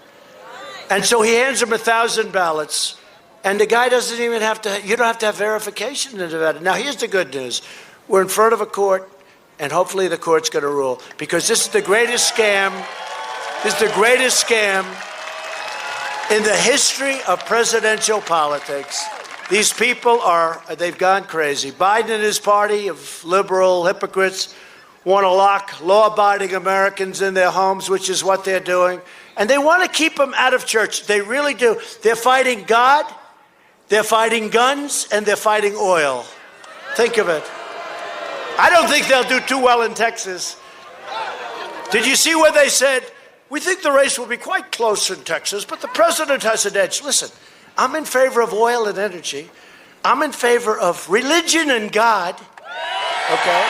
And so he hands him 1,000 ballots, and the guy doesn't even have to, you don't have to have verification into that. Now, here's the good news. We're in front of a court, and hopefully the court's going to rule, because this is the greatest scam. This is the greatest scam in the history of presidential politics. These people they've gone crazy. Biden and his party of liberal hypocrites want to lock law-abiding Americans in their homes, which is what they're doing. And they want to keep them out of church. They really do. They're fighting God, they're fighting guns, and they're fighting oil. Think of it. I don't think they'll do too well in Texas. Did you see what they said? We think the race will be quite close in Texas, but the president has an edge. Listen, I'm in favor of oil and energy. I'm in favor of religion and God. Okay?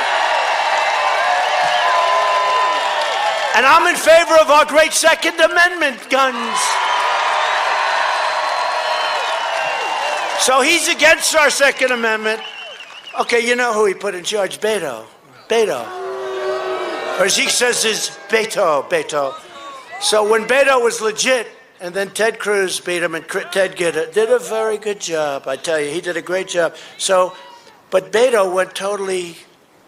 And I'm in favor of our great Second Amendment guns. So he's against our Second Amendment. Okay, you know who he put in charge? Beto. Or as he says, is Beto. So when Beto was legit, and then Ted Cruz beat him, and Ted did a very good job. I tell you, he did a great job. So, but Beto went totally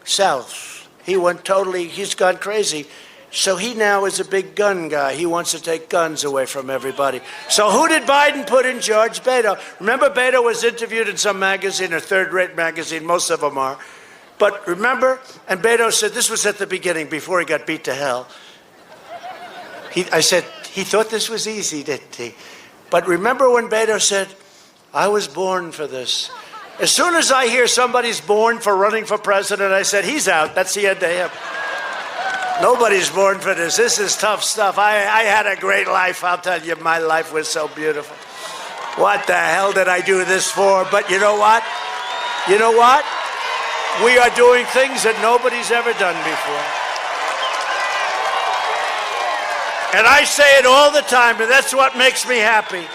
south. He's gone crazy. So he now is a big gun guy. He wants to take guns away from everybody. So who did Biden put in charge? Beto. Remember, Beto was interviewed in some magazine, a third-rate magazine. Most of them are. But remember, and Beto said, this was at the beginning, before he got beat to hell. I said, he thought this was easy, didn't he? But remember when Beto said, I was born for this. As soon as I hear somebody's born for running for president, I said, he's out. That's the end of him. Nobody's born for this. This is tough stuff. I had a great life. I'll tell you, my life was so beautiful. What the hell did I do this for? But you know what? We are doing things that nobody's ever done before. And I say it all the time, and that's what makes me happy.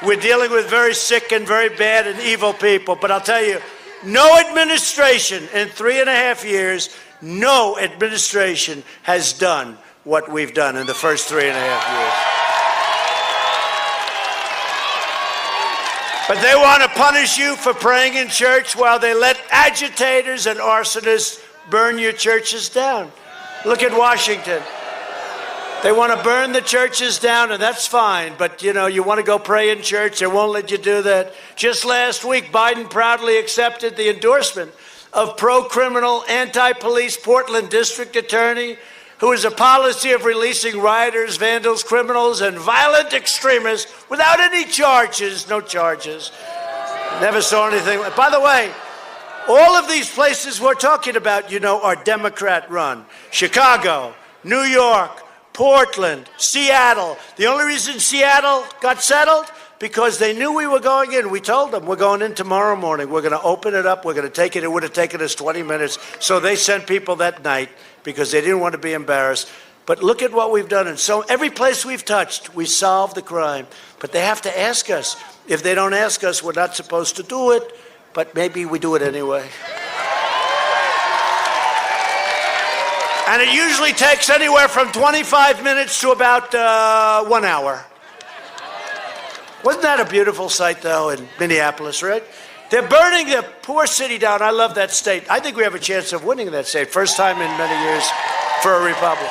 We're dealing with very sick and very bad and evil people. But I'll tell you, no administration in 3.5 years, no administration has done what we've done in the first 3.5 years. But they want to punish you for praying in church while they let agitators and arsonists burn your churches down. Look at Washington. They want to burn the churches down, and that's fine. But, you want to go pray in church, they won't let you do that. Just last week, Biden proudly accepted the endorsement of pro-criminal, anti-police Portland district attorney, who has a policy of releasing rioters, vandals, criminals, and violent extremists without any charges, no charges. Never saw anything. By the way, all of these places we're talking about, are Democrat-run. Chicago, New York, Portland, Seattle. The only reason Seattle got settled, because they knew we were going in. We told them, we're going in tomorrow morning. We're going to open it up. We're going to take it. It would have taken us 20 minutes. So they sent people that night because they didn't want to be embarrassed. But look at what we've done. And so every place we've touched, we solved the crime. But they have to ask us. If they don't ask us, we're not supposed to do it. But maybe we do it anyway. And it usually takes anywhere from 25 minutes to about 1 hour. Wasn't that a beautiful sight, though, in Minneapolis, right? They're burning the poor city down. I love that state. I think we have a chance of winning that state. First time in many years for a republic.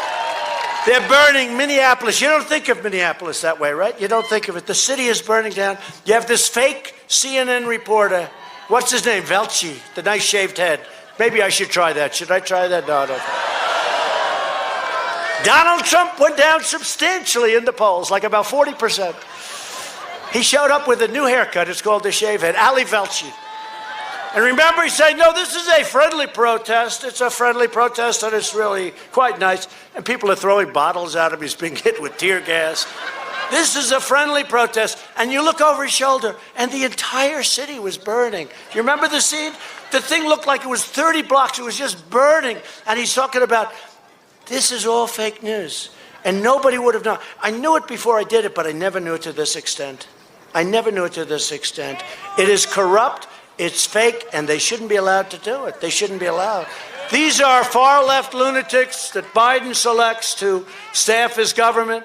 They're burning Minneapolis. You don't think of Minneapolis that way, right? You don't think of it. The city is burning down. You have this fake CNN reporter. What's his name? Velci, the nice shaved head. Maybe I should try that. Should I try that? No, I don't. Donald Trump went down substantially in the polls, like about 40%. He showed up with a new haircut. It's called the shave head, Ali Velci. And remember, he said, no, this is a friendly protest. It's a friendly protest, and it's really quite nice. And people are throwing bottles at him. He's being hit with tear gas. This is a friendly protest. And you look over his shoulder, and the entire city was burning. You remember the scene? The thing looked like it was 30 blocks. It was just burning. And he's talking about, this is all fake news. And nobody would have known. I knew it before I did it, but I never knew it to this extent. I never knew it to this extent. It is corrupt, it's fake, and they shouldn't be allowed to do it. They shouldn't be allowed. These are far-left lunatics that Biden selects to staff his government.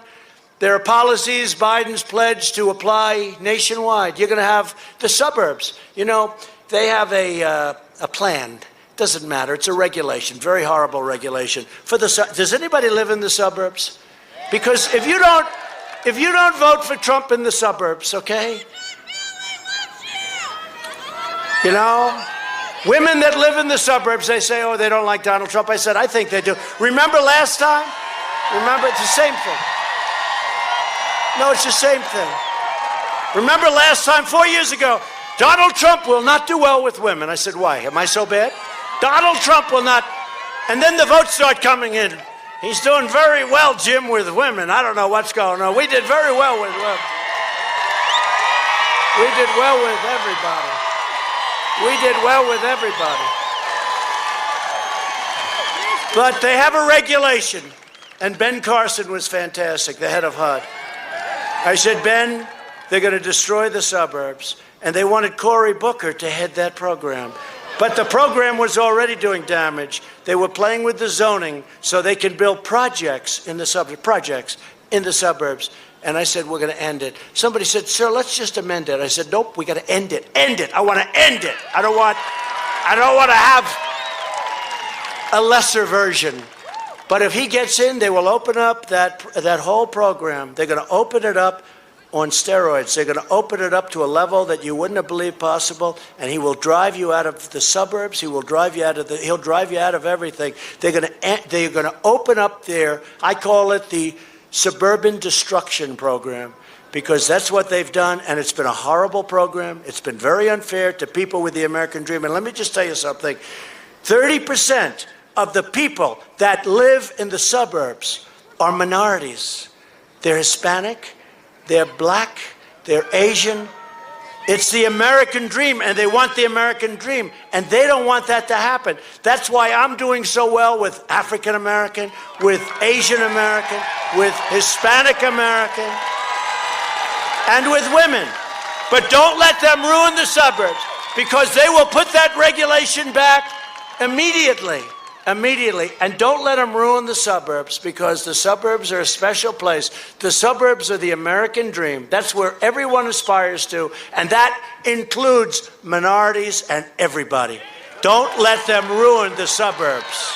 There are policies Biden's pledged to apply nationwide. You're going to have the suburbs. They have a plan. Doesn't matter. It's a regulation, very horrible regulation. Does anybody live in the suburbs? Because if you don't vote for Trump in the suburbs, okay? Women that live in the suburbs, they say, oh, they don't like Donald Trump. I said, I think they do. Remember last time? Remember, it's the same thing. No, it's the same thing. Remember last time, 4 years ago, Donald Trump will not do well with women. I said, why? Am I so bad? Donald Trump will not. And then the votes start coming in. He's doing very well, Jim, with women. I don't know what's going on. We did very well with women. We did well with everybody. We did well with everybody. But they have a regulation, and Ben Carson was fantastic, the head of HUD. I said, Ben, they're going to destroy the suburbs. and they wanted Cory Booker to head that program. But the program was already doing damage. They were playing with the zoning so they can build projects in the suburbs. And I said, we're going to end it. Somebody said, sir, let's just amend it. I said, nope, we got to end it. End it. I want to end it. I don't want to have a lesser version. But if he gets in, they will open up that whole program. They're going to open it up on steroids. They're going to open it up to a level that you wouldn't have believed possible, and he will drive you out of the suburbs. He'll drive you out of everything. They're going to open up their, I call it the suburban destruction program, because that's what they've done, and it's been a horrible program. It's been very unfair to people with the American dream. And let me just tell you something. 30% of the people that live in the suburbs are minorities. They're Hispanic, they're black, they're Asian. It's the American dream, and they want the American dream, and they don't want that to happen. That's why I'm doing so well with African American, with Asian American, with Hispanic American, and with women. But don't let them ruin the suburbs, because they will put that regulation back immediately. And don't let them ruin the suburbs, because the suburbs are a special place. The suburbs are the American dream. That's where everyone aspires to, and that includes minorities and everybody. Don't let them ruin the suburbs.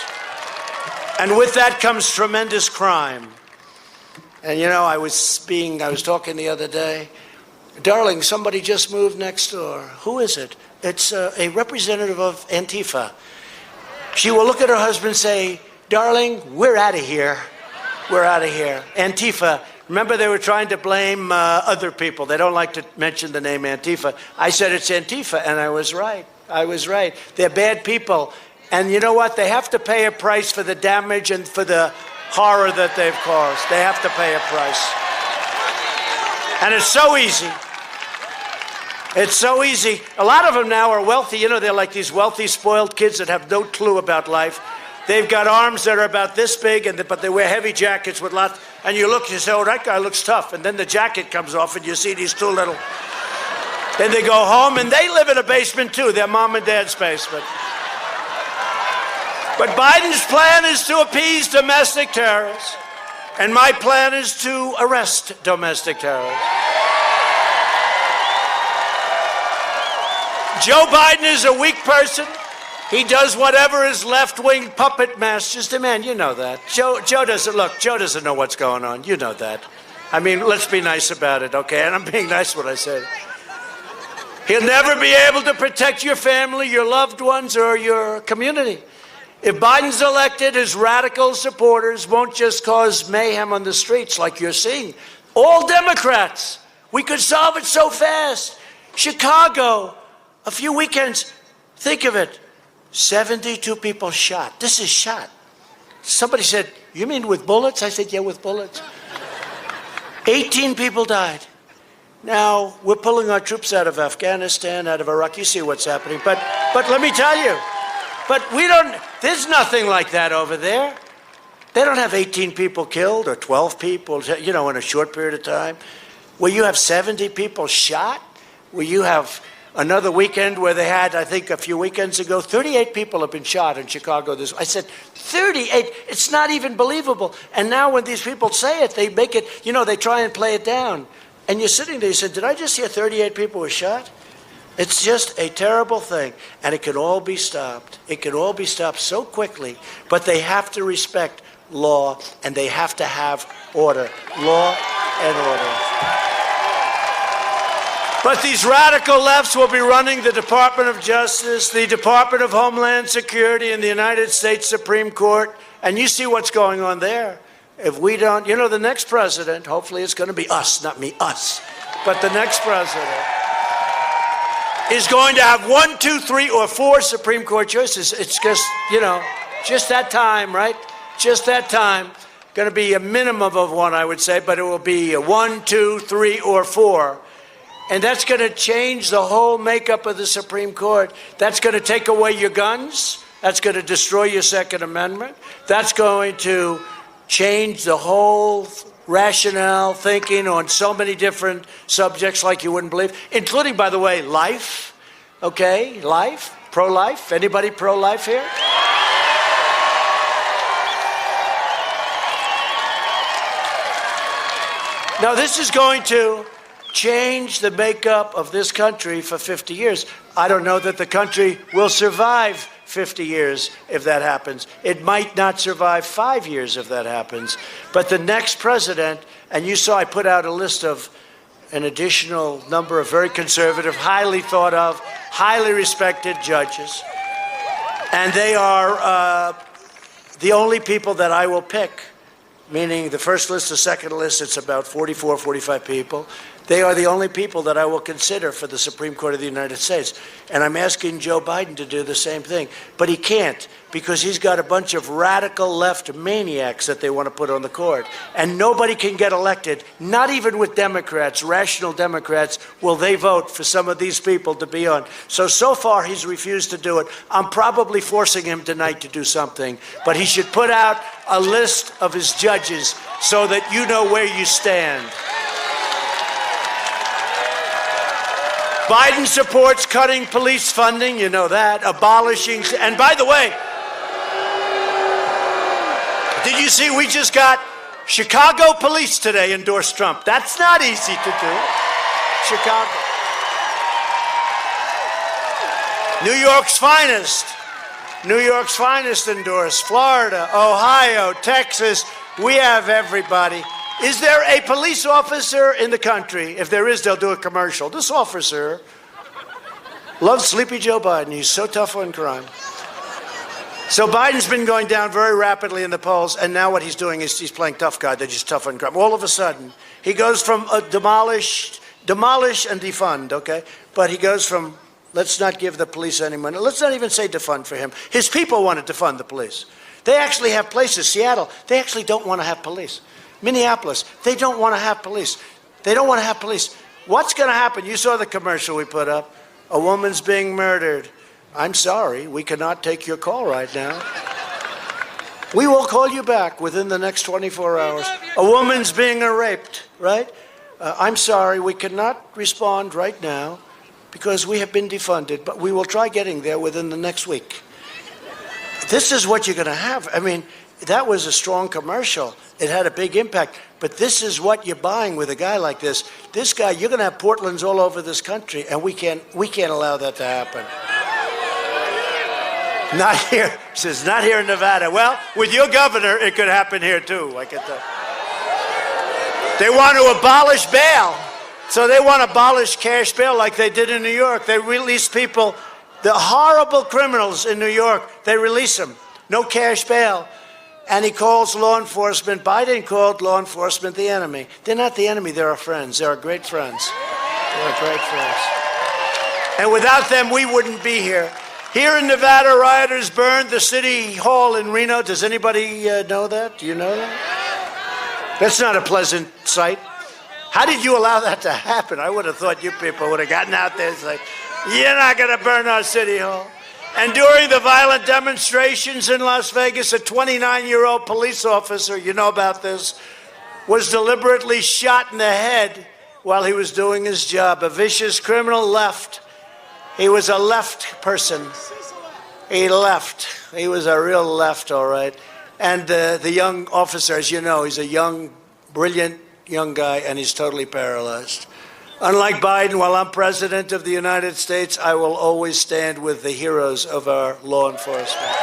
And with that comes tremendous crime. And you know, I was talking the other day. Darling, somebody just moved next door. Who is it? It's a representative of Antifa. She will look at her husband and say, darling, we're out of here. We're out of here. Antifa. Remember, they were trying to blame other people. They don't like to mention the name Antifa. I said it's Antifa, and I was right. I was right. They're bad people. And you know what? They have to pay a price for the damage and for the horror that they've caused. They have to pay a price. And it's so easy. It's so easy. A lot of them now are wealthy. You know, they're like these wealthy, spoiled kids that have no clue about life. They've got arms that are about this big, but they wear heavy jackets with lots. And you look, you say, oh, that guy looks tough. And then the jacket comes off, and you see these two little. Then they go home, and they live in a basement, too, their mom and dad's basement. But Biden's plan is to appease domestic terrorists. And my plan is to arrest domestic terrorists. Joe Biden is a weak person. He does whatever his left-wing puppet masters demand. You know that. Joe doesn't know what's going on. You know that. I mean, let's be nice about it, okay? And I'm being nice when I say it. He'll never be able to protect your family, your loved ones, or your community. If Biden's elected, his radical supporters won't just cause mayhem on the streets like you're seeing. All Democrats. We could solve it so fast. Chicago. A few weekends, think of it, 72 people shot. This is shot. Somebody said, you mean with bullets? I said, yeah, with bullets. 18 people died. Now, we're pulling our troops out of Afghanistan, out of Iraq. You see what's happening. But let me tell you, there's nothing like that over there. They don't have 18 people killed or 12 people, you know, in a short period of time. Where you have 70 people shot, where you have another weekend where they had, I think a few weekends ago, 38 people have been shot in Chicago. I said, 38? It's not even believable. And now when these people say it, they make it, you know, they try and play it down. And you're sitting there, you said, did I just hear 38 people were shot? It's just a terrible thing. And it can all be stopped. It can all be stopped so quickly. But they have to respect law, and they have to have order. Law and order. But these radical lefts will be running the Department of Justice, the Department of Homeland Security, and the United States Supreme Court. And you see what's going on there. If we don't, you know, the next president, hopefully it's going to be us, not me, us. But the next president is going to have 1, 2, 3, or 4 Supreme Court choices. It's just, you know, just that time, right? Just that time. Going to be a minimum of 1, I would say, but it will be 1, 2, 3, or 4. And that's going to change the whole makeup of the Supreme Court. That's going to take away your guns. That's going to destroy your Second Amendment. That's going to change the whole rationale, thinking on so many different subjects like you wouldn't believe, including, by the way, life. Okay, life, pro-life. Anybody pro-life here? Now, this is going to change the makeup of this country for 50 years. I don't know that the country will survive 50 years if that happens. It might not survive 5 years if that happens. But the next president, and you saw I put out a list of an additional number of very conservative, highly thought of, highly respected judges. And they are the only people that I will pick, meaning the first list, the second list, it's about 44, 45 people. They are the only people that I will consider for the Supreme Court of the United States. And I'm asking Joe Biden to do the same thing. But he can't, because he's got a bunch of radical left maniacs that they want to put on the court. And nobody can get elected, not even with Democrats, rational Democrats, will they vote for some of these people to be on. So far, he's refused to do it. I'm probably forcing him tonight to do something. But he should put out a list of his judges so that you know where you stand. Biden supports cutting police funding, you know that, abolishing, and by the way, did you see we just got Chicago police today endorse Trump? That's not easy to do. Chicago. New York's finest. New York's finest endorsed. Florida, Ohio, Texas. We have everybody. Is there a police officer in the country? If there is, they'll do a commercial. This officer loves Sleepy Joe Biden. He's so tough on crime. So Biden's been going down very rapidly in the polls, and now what he's doing is he's playing tough guy. They're just tough on crime. All of a sudden, he goes from demolish and defund, okay? But he goes from, let's not give the police any money. Let's not even say defund for him. His people want to defund the police. They actually have places. Seattle, they actually don't want to have police. Minneapolis, they don't want to have police. They don't want to have police. What's going to happen? You saw the commercial we put up. A woman's being murdered. I'm sorry, we cannot take your call right now. We will call you back within the next 24 hours. A woman's being raped, right? I'm sorry, we cannot respond right now because we have been defunded, but we will try getting there within the next week. This is what you're going to have. I mean, that was a strong commercial. It had a big impact. But this is what you're buying with a guy like this. This guy, you're going to have Portlands all over this country, and we can't allow that to happen. Not here. He says, not here in Nevada. Well, with your governor, it could happen here, too. I get that. They want to abolish bail. So they want to abolish cash bail like they did in New York. They release people, the horrible criminals in New York, they release them. No cash bail. And he calls law enforcement, Biden called law enforcement the enemy. They're not the enemy, they're our friends. They're our great friends. They're our great friends. And without them, we wouldn't be here. Here in Nevada, rioters burned the city hall in Reno. Does anybody know that? Do you know that? That's not a pleasant sight. How did you allow that to happen? I would have thought you people would have gotten out there and said, you're not going to burn our city hall. And during the violent demonstrations in Las Vegas, a 29-year-old police officer, you know about this, was deliberately shot in the head while he was doing his job. A vicious criminal left. He was a left person. He left. He was a real left, all right. And the young officer, as you know, he's a young, brilliant young guy, and he's totally paralyzed. Unlike Biden, while I'm president of the United States, I will always stand with the heroes of our law enforcement.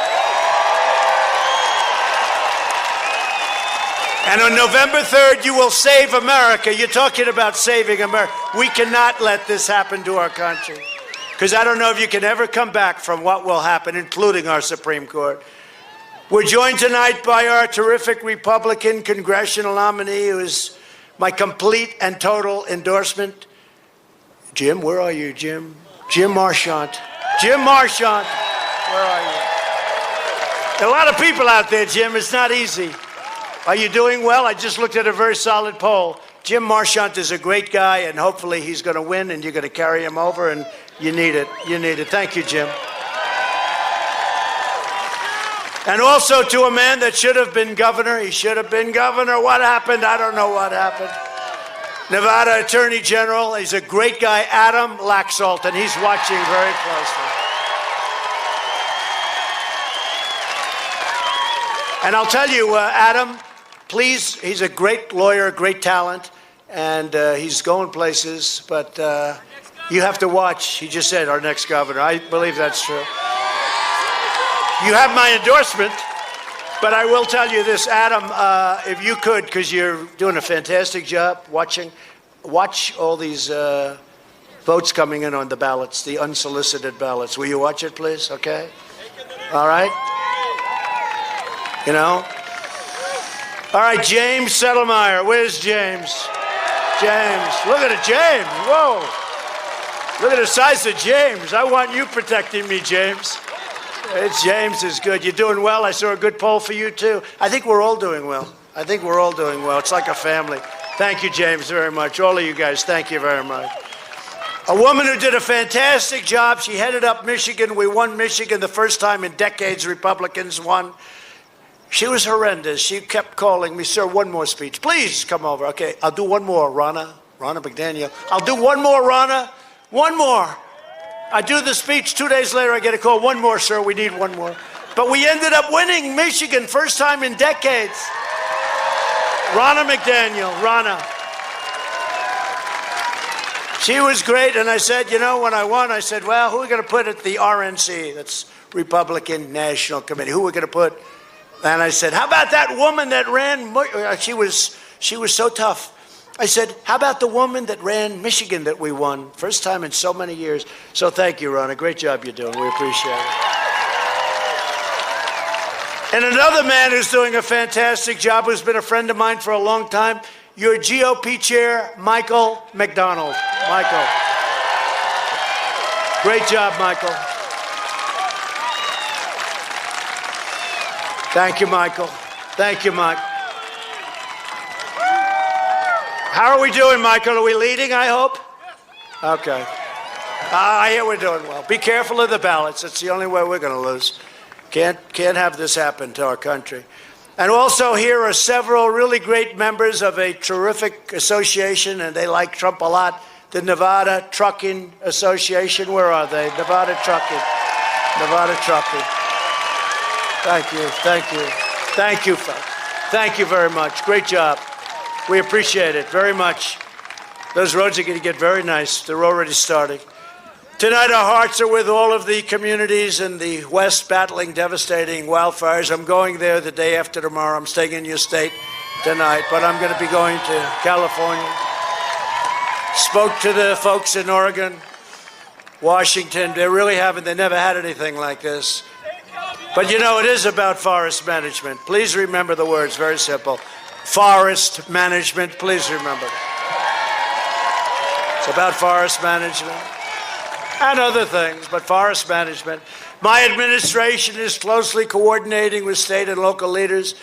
And on November 3rd, you will save America. You're talking about saving America. We cannot let this happen to our country. Because I don't know if you can ever come back from what will happen, including our Supreme Court. We're joined tonight by our terrific Republican congressional nominee, who is my complete and total endorsement. Jim, where are you, Jim? Jim Marchant. Jim Marchant, where are you? There are a lot of people out there, Jim. It's not easy. Are you doing well? I just looked at a very solid poll. Jim Marchant is a great guy, and hopefully he's going to win, and you're going to carry him over, and you need it. You need it. Thank you, Jim. And also to a man that should have been governor. He should have been governor. What happened? I don't know what happened. Nevada Attorney General. He's a great guy, Adam Laxalt, and he's watching very closely. And I'll tell you, Adam, please, he's a great lawyer, great talent, and he's going places, but you have to watch. He just said, our next governor. I believe that's true. You have my endorsement, but I will tell you this, Adam, if you could, because you're doing a fantastic job watch all these votes coming in on the ballots, the unsolicited ballots. Will you watch it, please? Okay? All right? You know? All right, James Settlemeyer. Where's James? James. Look at it, James. Whoa. Look at the size of James. I want you protecting me, James. James is good. You're doing well. I saw a good poll for you, too. I think we're all doing well. I think we're all doing well. It's like a family. Thank you, James, very much. All of you guys, thank you very much. A woman who did a fantastic job. She headed up Michigan. We won Michigan the first time in decades. Republicans won. She was horrendous. She kept calling me, sir, one more speech. Please come over. Okay, I'll do one more, Ronna McDaniel. I'll do one more, Ronna. One more. I do the speech. 2 days later, I get a call. One more, sir. We need one more. But we ended up winning Michigan, first time in decades. Ronna McDaniel, Ronna. She was great. And I said, you know, when I won, I said, well, who are we going to put at the RNC? That's Republican National Committee. Who are we going to put? And I said, how about that woman that ran? She was so tough. I said, how about the woman that ran Michigan that we won? First time in so many years. So thank you, Ronna. Great job you're doing. We appreciate it. And another man who's doing a fantastic job, who's been a friend of mine for a long time, your GOP chair, Michael McDonald. Michael. Great job, Michael. Thank you, Michael. Thank you, Mike. How are we doing, Michael? Are we leading, I hope? Okay. I hear we're doing well. Be careful of the ballots. It's the only way we're going to lose. Can't have this happen to our country. And also here are several really great members of a terrific association, and they like Trump a lot, the Nevada Trucking Association. Where are they? Nevada Trucking. Nevada Trucking. Thank you. Thank you. Thank you, folks. Thank you very much. Great job. We appreciate it very much. Those roads are going to get very nice. They're already starting. Tonight, our hearts are with all of the communities in the West battling devastating wildfires. I'm going there the day after tomorrow. I'm staying in your state tonight, but I'm going to be going to California. Spoke to the folks in Oregon, Washington. They never had anything like this. But you know, it is about forest management. Please remember the words, very simple. Forest management, please remember. It's about forest management and other things, but forest management. My administration is closely coordinating with state and local leaders,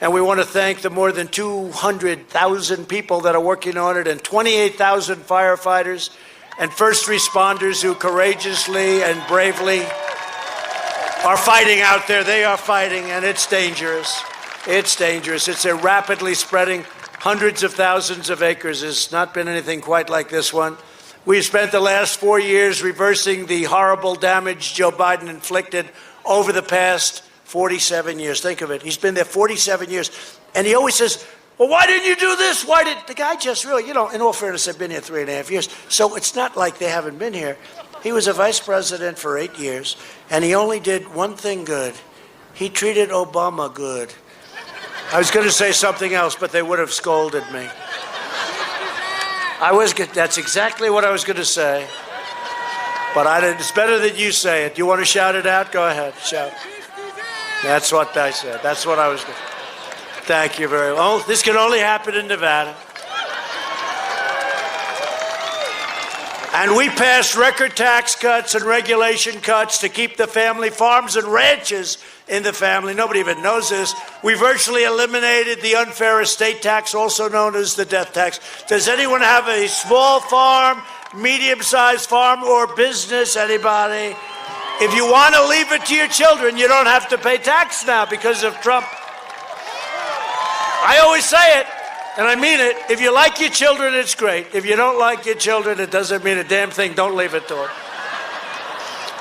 and we want to thank the more than 200,000 people that are working on it and 28,000 firefighters and first responders who courageously and bravely are fighting out there. They are fighting, and it's dangerous. It's dangerous. It's a rapidly spreading hundreds of thousands of acres. There's not been anything quite like this one. We've spent the last 4 years reversing the horrible damage Joe Biden inflicted over the past 47 years. Think of it. He's been there 47 years. And he always says, well, why didn't you do this? Why did the guy just really, in all fairness, I've been here 3.5 years. So it's not like they haven't been here. He was a vice president for 8 years, and he only did one thing good. He treated Obama good. I was going to say something else, but they would have scolded me. That's exactly what I was going to say. But it's better that you say it. Do you want to shout it out? Go ahead, shout. That's what I said. That's what I was going to say. Thank you very much. Oh, this can only happen in Nevada. And we passed record tax cuts and regulation cuts to keep the family farms and ranches in the family. Nobody even knows this. We virtually eliminated the unfair estate tax, also known as the death tax. Does anyone have a small farm, medium-sized farm, or business? Anybody? If you want to leave it to your children, you don't have to pay tax now because of Trump. I always say it, and I mean it. If you like your children, it's great. If you don't like your children, it doesn't mean a damn thing. Don't leave it to them.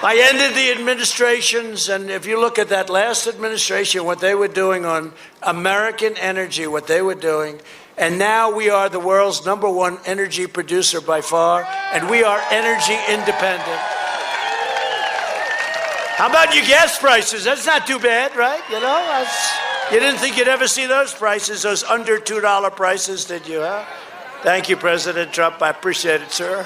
I ended the administrations, and if you look at that last administration, what they were doing on American energy, what they were doing, and now we are the world's #1 energy producer by far, and we are energy independent. How about your gas prices? That's not too bad, right? You know, you didn't think you'd ever see those prices, those under $2 prices, did you, huh? Thank you, President Trump. I appreciate it, sir.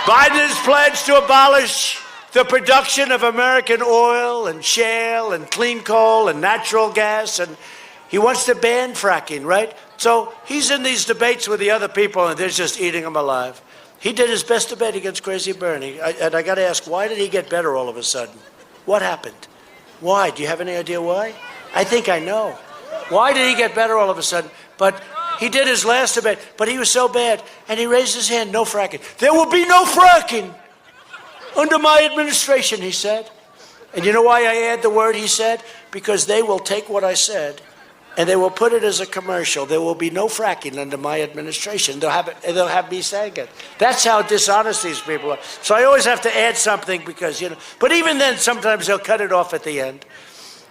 Biden has pledged to abolish the production of American oil and shale and clean coal and natural gas, and he wants to ban fracking, right? So he's in these debates with the other people, and they're just eating him alive. He did his best debate against Crazy Bernie. And I got to ask, why did he get better all of a sudden? What happened? Why? Do you have any idea why? I think I know. Why did he get better all of a sudden? But he did his last debate, but he was so bad, and he raised his hand, no fracking. There will be no fracking under my administration, he said. And you know why I add the word he said? Because they will take what I said, and they will put it as a commercial. There will be no fracking under my administration. They'll have me saying it. That's how dishonest these people are. So I always have to add something because, you know, but even then, sometimes they'll cut it off at the end.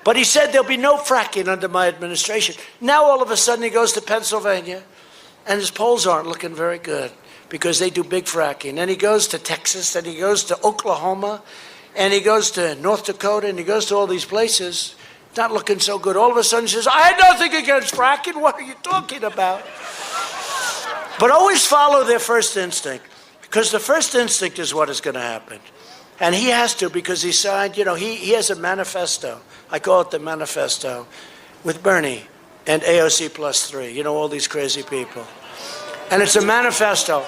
But he said there'll be no fracking under my administration. Now all of a sudden he goes to Pennsylvania, and his polls aren't looking very good because they do big fracking. And he goes to Texas, and he goes to Oklahoma, and he goes to North Dakota, and he goes to all these places. Not looking so good. All of a sudden he says, I had nothing against fracking. What are you talking about? But always follow their first instinct, because the first instinct is what is going to happen. And he has to, because he signed, you know, he has a manifesto. I call it the manifesto, with Bernie and AOC plus 3, you know, all these crazy people. And it's a manifesto.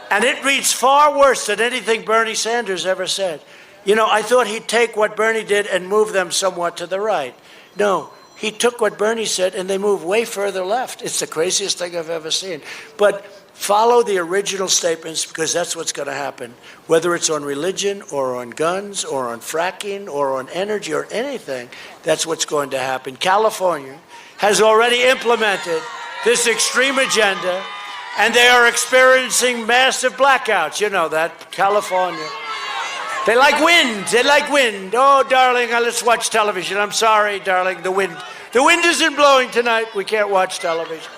And it reads far worse than anything Bernie Sanders ever said. You know, I thought he'd take what Bernie did and move them somewhat to the right. No, he took what Bernie said and they moved way further left. It's the craziest thing I've ever seen. But follow the original statements, because that's what's going to happen. Whether it's on religion or on guns or on fracking or on energy or anything, that's what's going to happen. California has already implemented this extreme agenda, and they are experiencing massive blackouts. You know that, California. They like wind. They like wind. Oh, darling, let's watch television. I'm sorry, darling, the wind. The wind isn't blowing tonight. We can't watch television.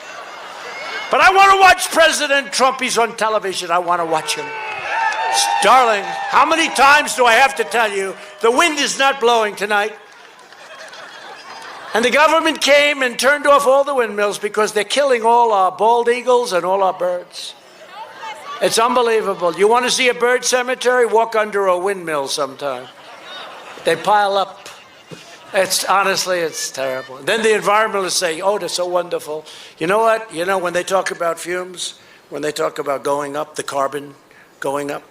But I want to watch President Trump. He's on television. I want to watch him. Darling, how many times do I have to tell you the wind is not blowing tonight? And the government came and turned off all the windmills because they're killing all our bald eagles and all our birds. It's unbelievable. You want to see a bird cemetery? Walk under a windmill sometime. They pile up. Honestly, it's terrible. Then the environmentalists say, oh, they're so wonderful. You know what? You know, when they talk about fumes, when they talk about going up, the carbon going up,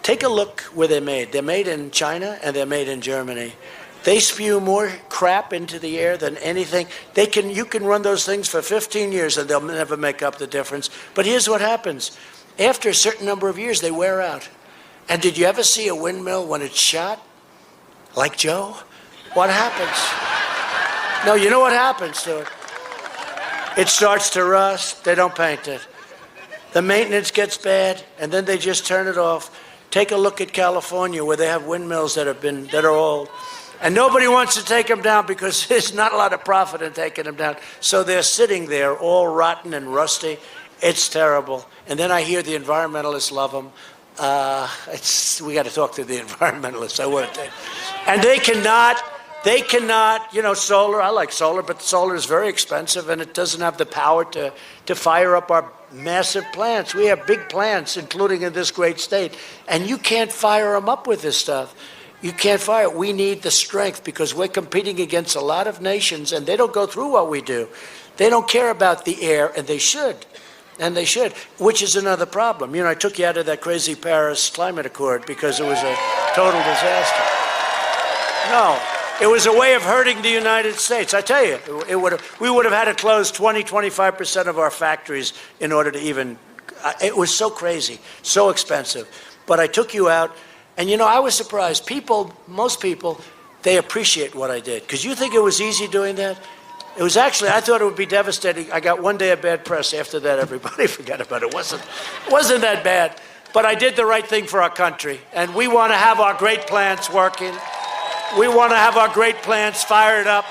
take a look where they're made. They're made in China and they're made in Germany. They spew more crap into the air than anything. You can run those things for 15 years and they'll never make up the difference. But here's what happens. After a certain number of years, they wear out. And did you ever see a windmill when it's shot? Like Joe? What happens? No, you know what happens to it? It starts to rust. They don't paint it. The maintenance gets bad, and then they just turn it off. Take a look at California, where they have windmills that are old. And nobody wants to take them down because there's not a lot of profit in taking them down. So they're sitting there all rotten and rusty. It's terrible. And then I hear the environmentalists love them. We got to talk to the environmentalists. I would. And they cannot, you know, solar. I like solar, but solar is very expensive, and it doesn't have the power to fire up our massive plants. We have big plants, including in this great state, and you can't fire them up with this stuff. You can't fire it. We need the strength because we're competing against a lot of nations, and they don't go through what we do. They don't care about the air, and they should. And they should, which is another problem. You know, I took you out of that crazy Paris climate accord because it was a total disaster. No, it was a way of hurting the United States. I tell you, we would have had to close 25% of our factories in order to even, it was so crazy, so expensive. But I took you out,
And you know, I was surprised. Most people, they appreciate what I did. Because you think it was easy doing that? It was actually, I thought it would be devastating. I got one day of bad press. After that, everybody forgot about it. It wasn't that bad. But I did the right thing for our country. And we want to have our great plants working. We want to have our great plants fired up.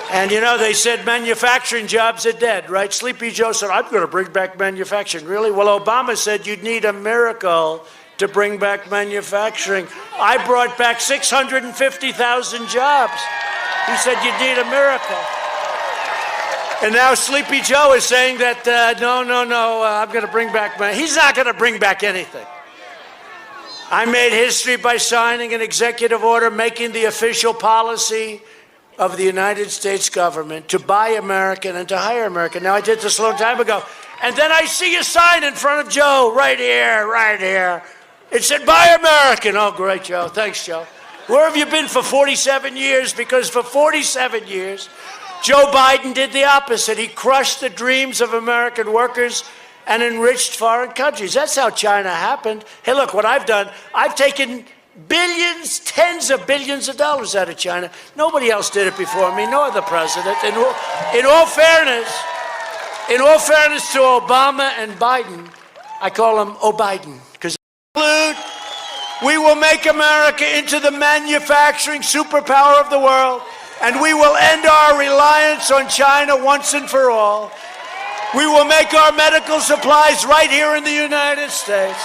And you know, they said manufacturing jobs are dead, right? Sleepy Joe said, I'm going to bring back manufacturing. Really? Well, Obama said you'd need a miracle to bring back manufacturing. I brought back 650,000 jobs. He said you'd need a miracle. And now Sleepy Joe is saying that, no, I'm going to bring back he's not going to bring back anything. I made history by signing an executive order making the official policy of the United States government to buy American and to hire American. Now, I did this a long time ago. And then I see a sign in front of Joe, right here. It said, buy American. Oh, great, Joe. Thanks, Joe. Where have you been for 47 years? Because for 47 years, Joe Biden did the opposite. He crushed the dreams of American workers and enriched foreign countries. That's how China happened. Hey, look, what I've done, I've taken billions, tens of billions of dollars out of China. Nobody else did it before me, nor the president. In all fairness to Obama and Biden, I call them O'Biden. Because we will make America into the manufacturing superpower of the world, and we will end our reliance on China once and for all. We will make our medical supplies right here in the United States.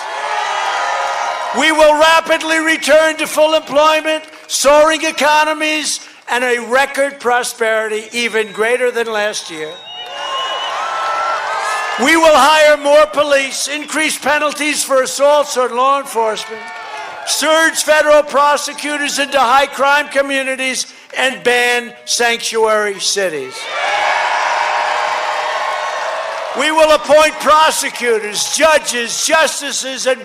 We will rapidly return to full employment, soaring economies, and a record prosperity even greater than last year. We will hire more police, increase penalties for assaults on law enforcement, surge federal prosecutors into high-crime communities, and ban sanctuary cities. We will appoint prosecutors, judges, justices, and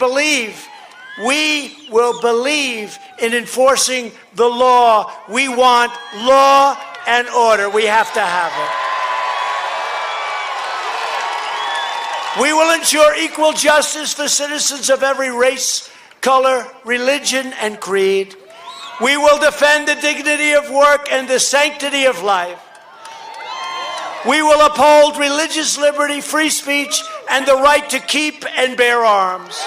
we will believe in enforcing the law. We want law and order. We have to have it. We will ensure equal justice for citizens of every race, color, religion, and creed. We will defend the dignity of work and the sanctity of life. We will uphold religious liberty, free speech, and the right to keep and bear arms.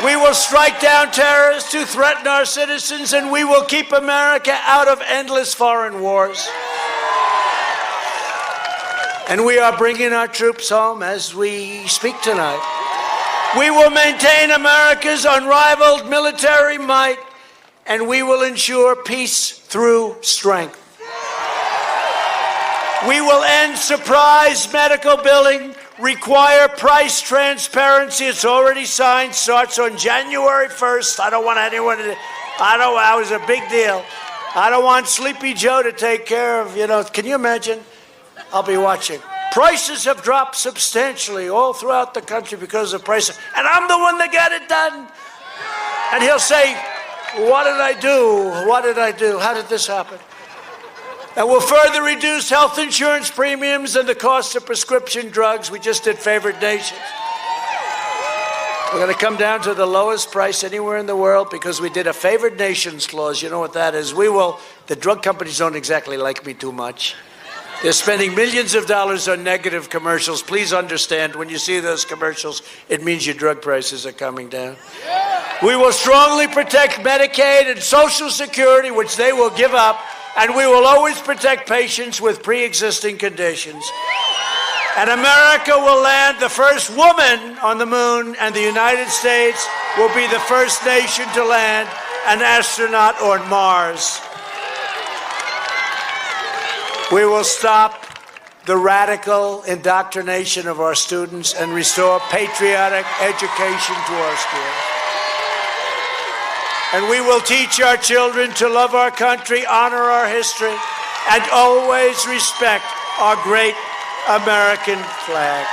We will strike down terrorists who threaten our citizens, and we will keep America out of endless foreign wars. And we are bringing our troops home as we speak tonight. We will maintain America's unrivaled military might, and we will ensure peace through strength. We will end surprise medical billing, require price transparency. It's already signed, starts on January 1st. I don't want anyone to, that was a big deal. I don't want Sleepy Joe to take care of, can you imagine? I'll be watching. Prices have dropped substantially all throughout the country because of prices. And I'm the one that got it done. And he'll say, what did I do? What did I do? How did this happen? And we'll further reduce health insurance premiums and the cost of prescription drugs. We just did favored nations. We're going to come down to the lowest price anywhere in the world because we did a favored nations clause. You know what that is? The drug companies don't exactly like me too much. They're spending millions of dollars on negative commercials. Please understand, when you see those commercials, it means your drug prices are coming down. We will strongly protect Medicaid and Social Security, which they will give up. And we will always protect patients with pre-existing conditions. And America will land the first woman on the moon, and the United States will be the first nation to land an astronaut on Mars. We will stop the radical indoctrination of our students and restore patriotic education to our schools. And we will teach our children to love our country, honor our history, and always respect our great American flag.